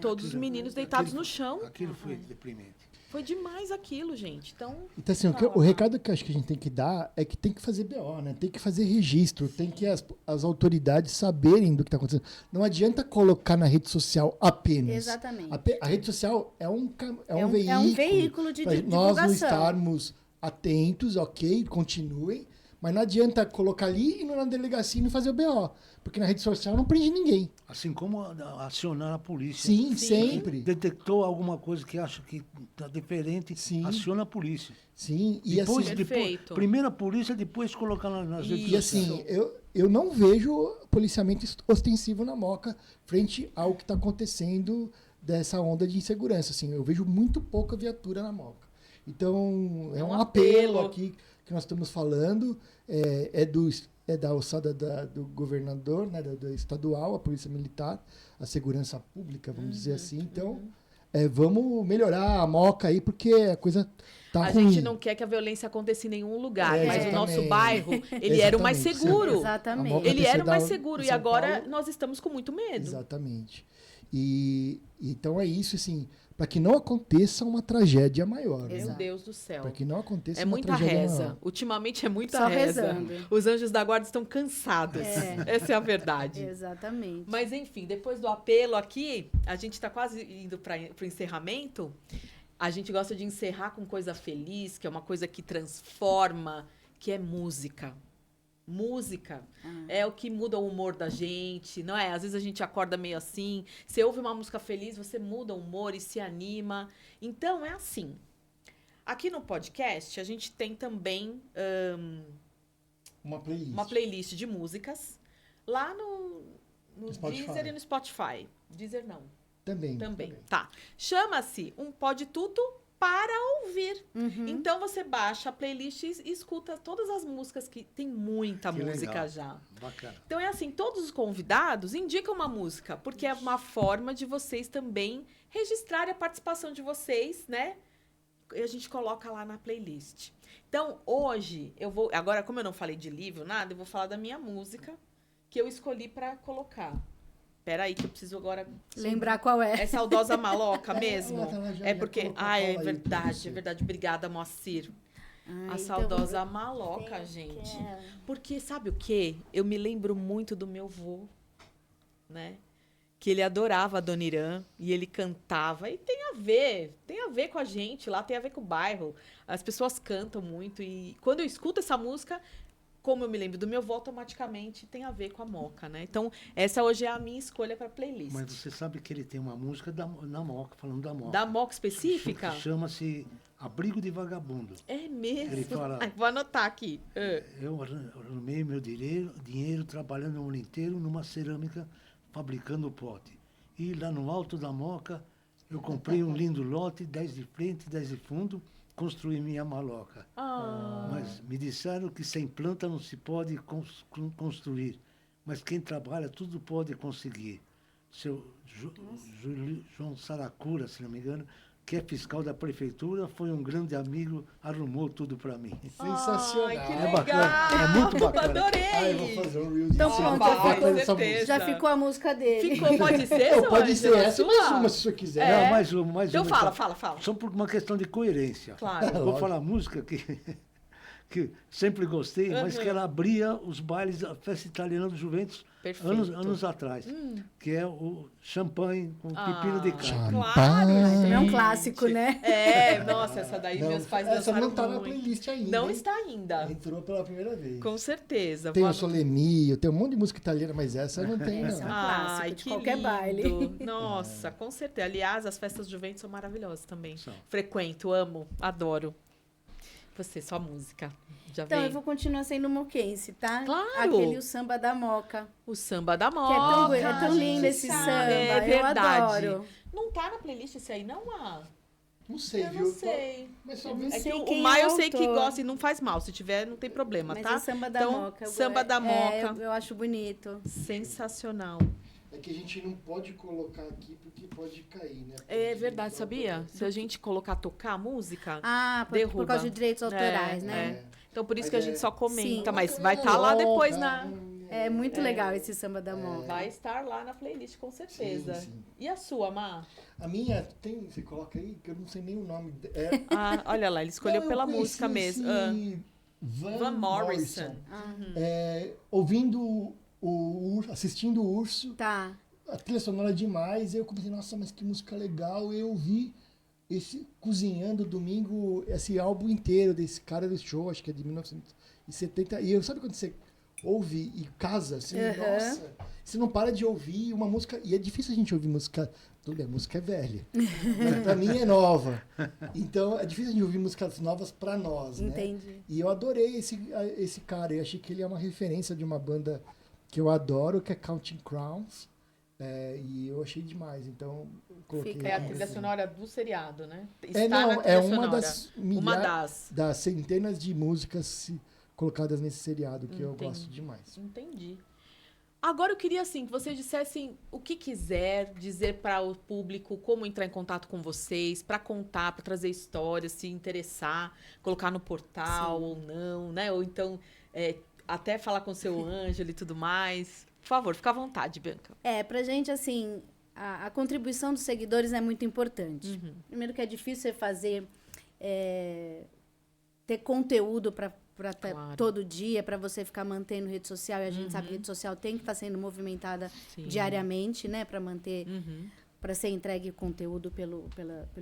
todos os meninos deitados no chão. Aquilo foi deprimente. Foi demais aquilo, gente. Então assim, o recado que eu acho que a gente tem que dar é que tem que fazer BO, né? Tem que fazer registro, tem que as autoridades saberem do que está acontecendo. Não adianta colocar na rede social apenas. Exatamente. A rede social é um veículo de divulgação. Nós não estarmos atentos, ok, continuem, Mas não adianta colocar ali e não na delegacia e não fazer o BO. Porque na rede social não prende ninguém. Assim como acionar a polícia. Sim, sempre. Detectou alguma coisa que acha que está diferente, Sim. aciona a polícia. Sim, e Depois, assim... Perfeito. primeiro a polícia, depois colocar nas redes E sociais. assim, eu não vejo policiamento ostensivo na Moca frente ao que está acontecendo dessa onda de insegurança. Assim, eu vejo muito pouca viatura na Moca. Então, é um apelo aqui que nós estamos falando, é da alçada do governador, né, da estadual, a Polícia Militar, a segurança pública, vamos dizer assim. Então, vamos melhorar a Moca aí, porque a coisa tá ruim. A gente não quer que a violência aconteça em nenhum lugar, mas o nosso exatamente. bairro, ele era o mais seguro. Exatamente. A Moca Ele era o mais da- seguro de e São agora Paulo- nós estamos com muito medo. Exatamente. E então é isso, assim, para que não aconteça uma tragédia maior. Meu Exato. Deus do céu. Para que não aconteça É uma muita tragédia reza. maior. Ultimamente é muita Só reza. rezando. Os anjos da guarda estão cansados. Essa é a verdade. Exatamente. Mas enfim, depois do apelo aqui, a gente está quase indo para o encerramento. A gente gosta de encerrar com coisa feliz, que é uma coisa que transforma, que é música. Música é o que muda o humor da gente, não é? Às vezes a gente acorda meio assim. Você ouve uma música feliz, você muda o humor e se anima. Então, é assim. Aqui no podcast, a gente tem também Uma playlist. uma playlist de músicas lá no Spotify. Deezer e no Spotify. Deezer não. Também. Tá. Chama-se Um Pode Tudo para Ouvir. Uhum. Então você baixa a playlist e escuta todas as músicas que tem muita Que música legal. já. Bacana. Então é assim, todos os convidados indicam uma música, porque é uma forma de vocês também registrarem a participação de vocês, né? E a gente coloca lá na playlist. Então, hoje, agora como eu não falei de livro, nada, eu vou falar da minha música que eu escolhi para colocar. Peraí, que eu preciso agora... Lembrar qual é. É saudosa maloca mesmo? ela já- É já porque... colocou, Ah, é fala aí, verdade, isso. é verdade. Obrigada, Moacir. Ah, A então saudosa maloca, gente. Porque, sabe o quê? Eu me lembro muito do meu vô, né? Que ele adorava a Dona Irã e ele cantava. E tem a ver com a gente lá, tem a ver com o bairro. As pessoas cantam muito e quando eu escuto essa música, como eu me lembro do meu vô, automaticamente tem a ver com a Moca, né? Então, essa hoje é a minha escolha para playlist. Mas você sabe que ele tem uma música na Moca, falando da Moca. Da Moca específica? Que chama-se Abrigo de Vagabundo. É mesmo? Ele fala- Ai, vou anotar aqui. Eu arrumei meu dinheiro trabalhando o ano inteiro numa cerâmica, fabricando pote. E lá no alto da Moca, eu comprei um lindo lote, 10 de frente, 10 de fundo, construí minha maloca. Mas me disseram que sem planta não se pode construir. Mas quem trabalha, tudo pode conseguir. Seu João Saracura, se não me engano, que é fiscal da prefeitura, foi um grande amigo, arrumou tudo para mim. Sensacional. Ai, que É legal. bacana, é muito bacana. Adorei. Ah, eu vou fazer um reel Então disso. pronto, Vai já fazer ficou- essa música. Já ficou a música dele. Ficou, pode ser, Não, seu pode Ângelo? ser essa, Sua? mais uma, se o senhor quiser. É. Não, mais uma. Então então. fala. Só por uma questão de coerência. Claro. Eu vou falar música que sempre gostei, mas que ela abria os bailes da festa italiana do Juventus Perfeito. anos atrás, que é o champanhe com pepino de carne. Champanhe. Claro, Também é um gente. clássico, né? É, nossa, essa daí Não, meus pais essa dançaram não tá na muito. playlist ainda. Não hein? está ainda. Entrou pela primeira vez. Com certeza. Tem Vou o Solemio, tem um monte de música italiana, mas essa não tem, Essa é não. um clássico Ai, de que qualquer lindo. baile. Nossa, com certeza. Aliás, as festas de Juventus são maravilhosas também. São. Frequento, amo, adoro. Você, sua música. Já Então, vem. eu vou continuar sendo moquense, tá? Claro. Aquele o samba da Moca. O samba da Que é tão, moda. é tão lindo esse sabe. samba. É Eu verdade. adoro. Não tá na playlist esse aí, não, Ah? Não sei, Eu viu? não sei. Mas só Eu não É que sei o quem Maio é eu o sei que autor. gosta e não faz mal. Se tiver, não tem problema, Mas tá? o samba da Então, Moca. samba da Moca. Eu acho bonito. Sensacional. É que a gente não pode colocar aqui porque pode cair, né? É verdade, sabia? Se a gente colocar tocar a música, Ah, por derruba. causa de direitos autorais, É, né? então por isso Mas que a gente só comenta, Sim. mas vai estar lá depois na... É muito legal esse samba da Moca. Vai estar lá na playlist, com certeza. Sim, sim. E a sua, Má? A minha tem, você coloca aí, que eu não sei nem o nome. Ah, olha lá, ele escolheu Não, eu pela conheci música mesmo. Ah, esse Van Morrison. Ouvindo assistindo o Urso, Tá. a trilha sonora é demais. Eu comecei, nossa, mas que música legal. Eu ouvi Cozinhando Domingo, esse álbum inteiro desse cara do show, acho que é de 1970. E sabe quando você ouve e casa, assim, nossa, você não para de ouvir uma música. E é difícil a gente ouvir música. Tudo bem, música é velha. Mas pra mim é nova. Então é difícil a gente ouvir músicas novas pra nós, né? Entendi. E eu adorei esse cara. Eu achei que ele é uma referência de uma banda que eu adoro, que é Counting Crowns. E eu achei demais, então eu coloquei. É a trilha sonora do seriado, né? É uma das centenas de músicas colocadas nesse seriado que eu gosto demais. Entendi. Agora eu queria, assim, que vocês dissessem o que quiser, dizer para o público como entrar em contato com vocês, para contar, para trazer histórias, se interessar, colocar no portal ou não, né? Ou então até falar com o seu Ângelo e tudo mais. Por favor, fica à vontade, Bianca. Pra gente, assim, a contribuição dos seguidores é muito importante. Primeiro que é difícil você fazer, ter conteúdo para todo dia, para você ficar mantendo rede social. E a gente sabe que a rede social tem que estar sendo movimentada diariamente, né? Para manter, para ser entregue conteúdo pelo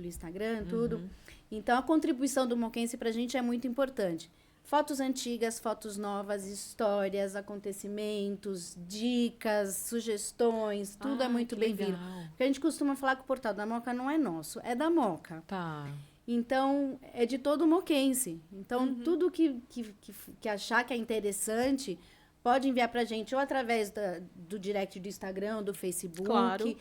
Instagram, tudo. Então, a contribuição do Moquense para a gente é muito importante. Fotos antigas, fotos novas, histórias, acontecimentos, dicas, sugestões, tudo é muito bem-vindo. Porque a gente costuma falar que o Portal da Moca não é nosso, é da Moca. Tá. Então, é de todo moquense. Então, tudo que achar que é interessante, pode enviar pra gente ou através do direct do Instagram, do Facebook. Claro.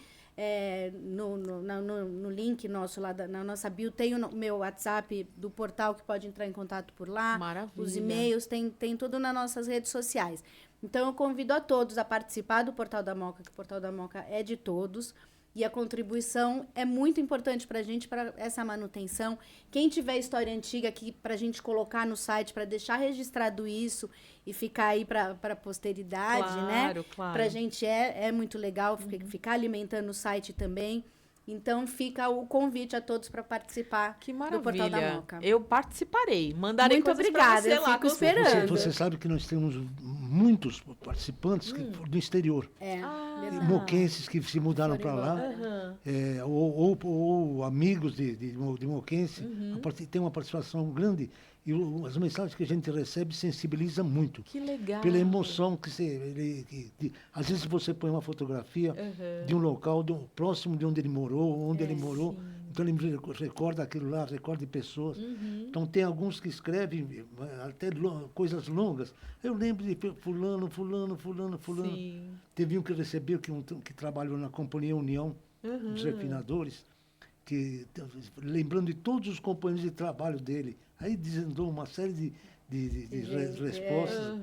No link nosso lá, na nossa bio, tem o meu WhatsApp do portal que pode entrar em contato por lá. Maravilha. Os e-mails, tem tudo nas nossas redes sociais. Então, eu convido a todos a participar do Portal da Moca, que o Portal da Moca é de todos. E a contribuição é muito importante para a gente, para essa manutenção. Quem tiver história antiga aqui para a gente colocar no site, para deixar registrado isso e ficar aí para a posteridade, né? Claro. Para a gente é muito legal ficar alimentando o site também. Então, fica o convite a todos para participar do Portal da Moca. Eu participarei. Mandarei muito coisas obrigada, pra você eu lá. fico esperando. Você sabe que nós temos muitos participantes do exterior. Moquenses que se mudaram para lá. Ou amigos de moquense. Tem uma participação grande. E as mensagens que a gente recebe sensibiliza muito. Que legal. Pela emoção que às vezes você põe uma fotografia de um local próximo de onde ele morou, então ele recorda aquilo lá, recorda de pessoas. Então tem alguns que escrevem até coisas longas. Eu lembro de fulano. Sim. Teve um que recebeu, que trabalhou na Companhia União dos Refinadores, lembrando de todos os companheiros de trabalho dele. Aí desandou uma série de respostas.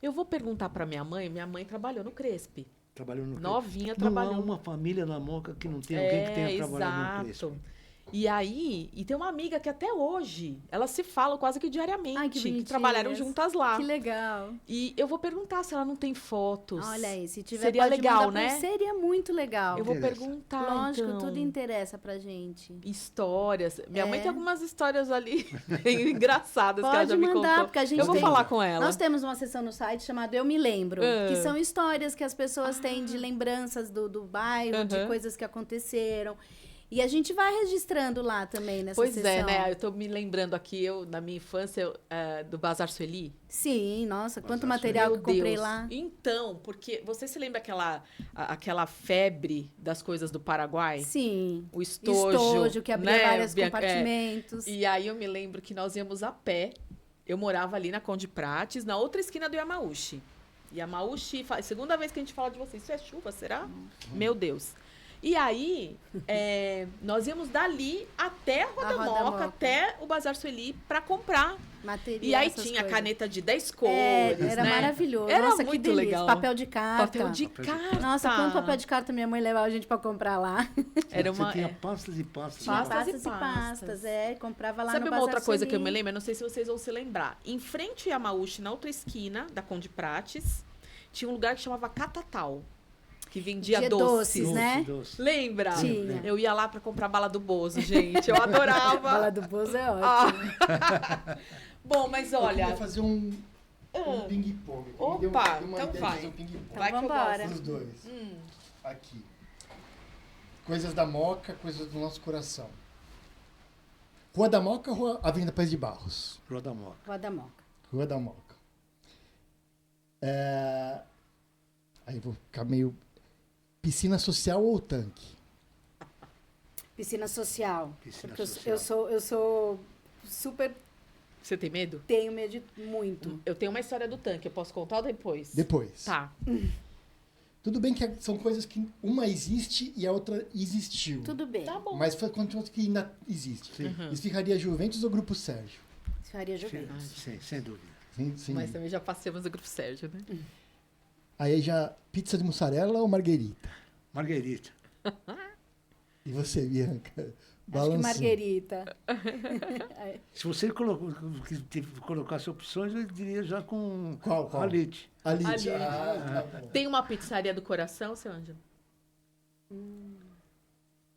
Eu vou perguntar para minha mãe. Minha mãe trabalhou no Cresp. Trabalhou no Novinha, Cresp. trabalhou. Não há uma família na Moca que não tenha alguém que tenha trabalhado no Cresp. E aí, tem uma amiga que até hoje, elas se falam quase que diariamente. Ai, que que trabalharam juntas lá. Que legal. E eu vou perguntar se ela não tem fotos. Olha aí, se tiver, seria pode legal, mandar né? Seria muito legal. Eu vou perguntar, Lógico, então. tudo interessa pra gente. Histórias. Minha mãe tem algumas histórias ali bem engraçadas que ela já me mandar, contou. Porque a gente eu vou falar com ela. Nós temos uma seção no site chamada Eu Me Lembro, que são histórias que as pessoas têm de lembranças do bairro, de coisas que aconteceram. E a gente vai registrando lá também nessa sessão. Pois é, né? Eu tô me lembrando aqui, na minha infância, do Bazar Sueli. Sim, nossa, quanto material que eu comprei lá. Então, porque você se lembra aquela febre das coisas do Paraguai? Sim. O estojo. Que abria vários compartimentos. E aí eu me lembro que nós íamos a pé. Eu morava ali na Conde Prates, na outra esquina do Yamauchi. Yamauchi, segunda vez que a gente fala de você. Isso é chuva, será? Meu Deus. E aí, nós íamos dali até a Roda-Moca, até o Bazar Sueli, para comprar. Material, e aí tinha caneta de 10 cores, era maravilhoso. Era Nossa, muito que delícia. legal. Papel de carta. Papel de carta. Nossa, quanto papel de carta minha mãe levava a gente para comprar lá. Você tinha pastas e pastas. Pastas e pastas, comprava lá no Bazar Sueli. Sabe uma outra coisa que eu me lembro? Eu não sei se vocês vão se lembrar. Em frente ao Yamauchi, na outra esquina da Conde Prates, tinha um lugar que chamava Catatal. Que vendia doces, né? Lembra? Tinha. Eu ia lá para comprar bala do Bozo, gente. Eu adorava. Bala do Bozo é ótimo. Bom, mas olha... Eu queria fazer um ping-pong. Opa, então vai. Um ping-pong. Vai que eu vambora. gosto. Os dois. Aqui. Coisas da Moca, coisas do nosso coração. Rua da Moca ou Avenida Paes de Barros? Rua da Moca. Rua da Moca. Rua da Moca. Aí vou ficar meio... Piscina social ou tanque? Piscina social. Piscina Porque social. eu sou super... Você tem medo? Tenho medo de muito. Eu tenho uma história do tanque, eu posso contar ou depois? Depois. Tá. Tudo bem que são coisas que uma existe e a outra existiu. Tudo bem. Tá bom. Mas foi quanto que ainda existe. Isso ficaria Juventus ou Grupo Sérgio? Faria Juventus. Sim, sem dúvida. Sim. Mas também já passamos o Grupo Sérgio, né? Aí já pizza de mussarela ou marguerita? Marguerita. E você, Bianca? Acho que Balancinho. Marguerita. Se você colocasse opções, eu diria já com Qual? Alite. Alite. Alite. Tá bom. Tem uma pizzaria do coração, seu Ângelo?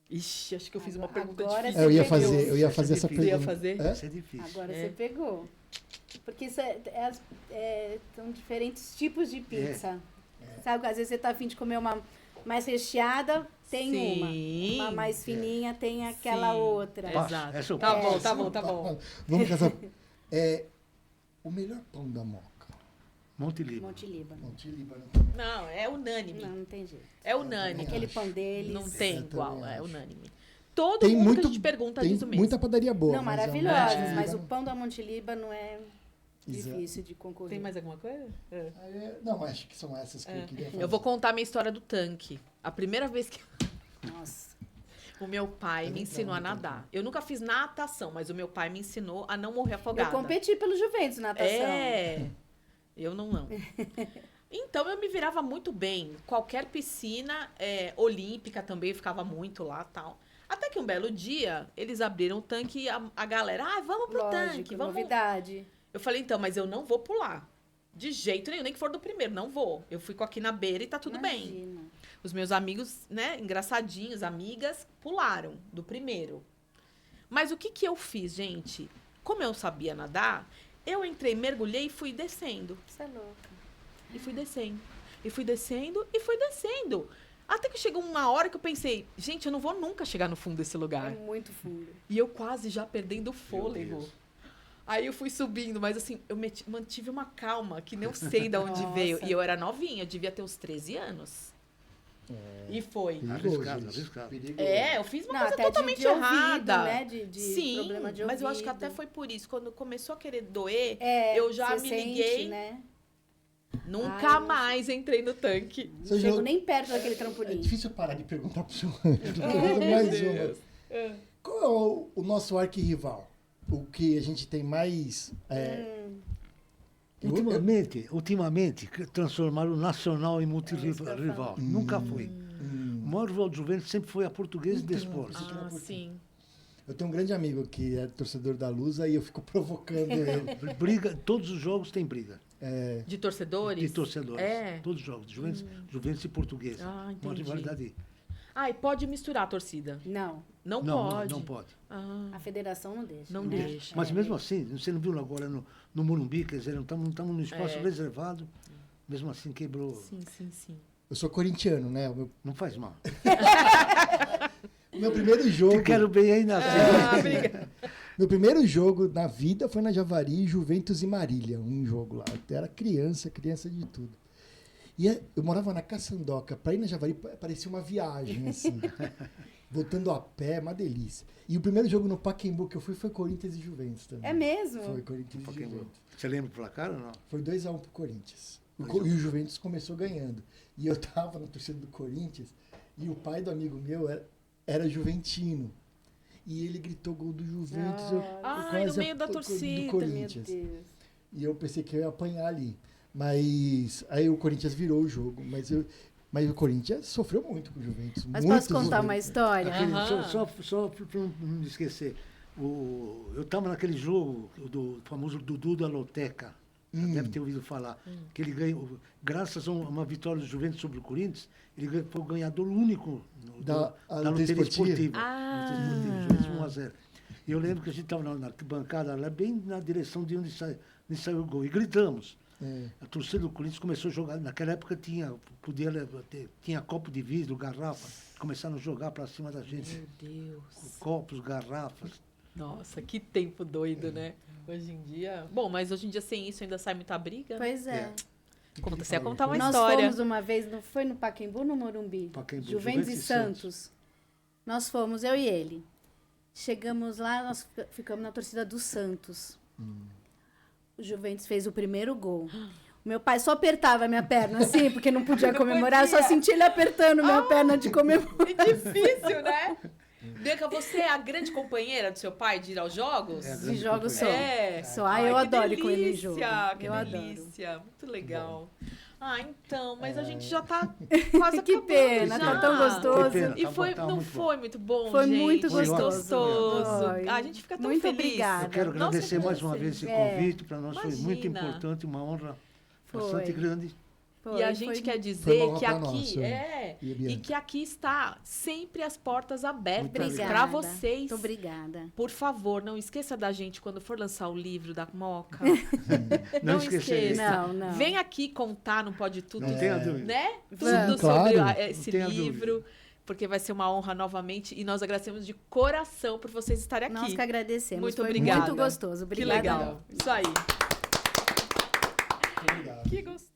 Ixi, acho que eu fiz uma pergunta Agora difícil. Eu ia Essa fazer é essa difícil. pergunta. Ia fazer? Hã? Isso é difícil. Agora você pegou. Porque isso são diferentes tipos de pizza. Sabe, às vezes você tá afim de comer uma mais recheada, tem Sim. uma. Uma mais fininha, tem aquela Sim. outra. Passo. Exato. Essa eu Tá passo. bom, tá bom. Vamos casar. O melhor pão da Moca. Monte Líbano. Monte Líbano. Monte Líbano. Não, é unânime. Não tem jeito. É unânime. Aquele pão deles. Não tem Eu igual, também é acho. unânime. Todo Tem mundo muito, que a gente pergunta tem diz o mesmo. muita padaria boa. Não, mas é um maravilhosos, Monte mas o Líbano. pão da Monte Líbano é Exato. difícil de concorrer. Tem mais alguma coisa? Não, acho que são essas que eu queria fazer. Eu vou contar a minha história do tanque. A primeira vez que Nossa. o meu pai me ensinou a nadar. Eu nunca fiz natação, mas o meu pai me ensinou a não morrer Eu afogada. competi pelo Juventus na natação. É. Eu não. Então eu me virava muito bem. Qualquer piscina olímpica também eu ficava muito lá, tal. Até que um belo dia eles abriram o tanque e a galera, vamos pro tanque, Lógico, vamos. novidade. Eu falei, então, mas eu não vou pular. De jeito nenhum, nem que for do primeiro, não vou. Eu fico aqui na beira e tá tudo bem. Imagina. Os meus amigos, né, engraçadinhos, amigas, pularam do primeiro. Mas o que que eu fiz, gente? Como eu sabia nadar, eu entrei, mergulhei e fui descendo. Você é louca. E fui descendo. E fui descendo e fui descendo. Até que chegou uma hora que eu pensei, gente, eu não vou nunca chegar no fundo desse lugar. É muito fundo. E eu quase já perdendo o fôlego. Deus. Aí eu fui subindo, mas assim, eu mantive uma calma que não sei de onde Nossa. veio. E eu era novinha, eu devia ter uns 13 anos. E foi. Arriscado, arriscado. Eu fiz uma Não, coisa até totalmente de ouvido, errada. né? De Sim, problema de ouvido. mas eu acho que até foi por isso. Quando começou a querer doer, É, eu já você me sente, liguei. né? Nunca Ai, mais entrei no tanque. Não chego nem perto daquele É trampolim. difícil parar de perguntar pro seu Ângelo. Mais uma. Qual é o nosso arquirrival? O que a gente tem mais... Ultimamente, transformaram o Nacional em isso que eu multirrival. falo. Nunca foi. O maior rival do Juventus sempre foi a Portuguesa de Desportes. Ah, sim. Eu tenho um grande amigo que é torcedor da Lusa e eu fico provocando ele. Briga, todos os jogos tem briga. De torcedores? De torcedores. É. Todos os jogos. Juventus e Portuguesa. Ah, Uma entendi. rivalidade. Ah, e pode misturar a torcida? Não, Não, Não, pode. não pode. Ah, a federação não deixa. não né? deixa. Mas mesmo assim, você não viu agora no Morumbi, quer dizer, não estamos no espaço reservado, mesmo assim quebrou. Sim. Eu sou corintiano, né? Não faz mal. O meu primeiro jogo... Te quero bem aí na Obrigada. Meu primeiro jogo na vida foi na Javari, Juventus e Marília, um jogo lá. Eu era criança de tudo. E eu morava na Caçandoca. Para ir na Javari parecia uma viagem, assim. Voltando a pé, uma delícia. E o primeiro jogo no Pacaembu que eu fui foi Corinthians e Juventus também. É mesmo? Foi Corinthians e Juventus. Você lembra do placar ou não? Foi 2-1 pro Corinthians. E o Juventus começou ganhando. E eu tava na torcida do Corinthians e o pai do amigo meu era juventino. E ele gritou gol do Juventus. Eu Ai, no meio da do torcida, Meu Corinthians. Deus. E eu pensei que eu ia apanhar ali. Mas aí o Corinthians virou o jogo. Mas o Corinthians sofreu muito com o Juventus. Mas muito posso contar uma história? Só para não me esquecer. Eu estava naquele jogo do famoso Dudu da Loteca. Deve ter ouvido falar. Que ele ganhou, graças a uma vitória do Juventus sobre o Corinthians, ele foi o ganhador único Da loteria esportiva. Ah. Juventus 1-0. E eu lembro que a gente estava na bancada, lá bem na direção de onde saiu o gol. E gritamos. A torcida do Corinthians começou a jogar. Naquela época tinha copo de vidro, garrafa. Começaram a jogar para cima da gente. Meu Deus. Copos, garrafas. Nossa, que tempo doido, né? Hoje em dia... Bom, mas hoje em dia sem isso ainda sai muita briga. Pois é. Você ia contar uma Nós história. fomos uma vez, não foi no Pacaembu ou no Morumbi? Pacaembu, Juventus e Santos. Nós fomos, eu e ele. Chegamos lá, nós ficamos na torcida do Santos. O Juventus fez o primeiro gol. O meu pai só apertava a minha perna assim, porque não podia comemorar. Eu só senti ele apertando a minha perna de comemorar. É difícil, né? Bianca, você é a grande companheira do seu pai de ir aos jogos? De jogos só. Só. Ai, Eu que adoro ir com ele em delícia, jogo. Que Eu delícia. adoro. Muito legal. Ah, então, mas a gente já tá quase Que acabando pena, já. tá tão gostoso. Que pena. E foi, Tá não muito foi muito bom, Foi gente. muito Foi gostoso. Ai, A gente fica tão muito feliz. obrigada. Eu quero Nossa, agradecer mais uma vez esse convite. Para nós foi muito Imagina. importante, uma honra Foi. bastante grande. Foi, E a gente quer Foi dizer uma honra que pra aqui nós, e que aqui está sempre as portas abertas Obrigada. para vocês. Muito obrigada. Por favor, não esqueça da gente quando for lançar o livro da Moca. Não esquecer. Não. Vem aqui contar no Pode Tudo, Não tenha dúvida. né? Vamos. Tudo sobre Claro. Esse Não tenha livro, porque vai ser uma honra novamente e nós agradecemos de coração por vocês estarem aqui. Nós que agradecemos. Muito Foi obrigada. muito gostoso. Que Obrigada. legal. Isso aí. Obrigado. Que gostoso.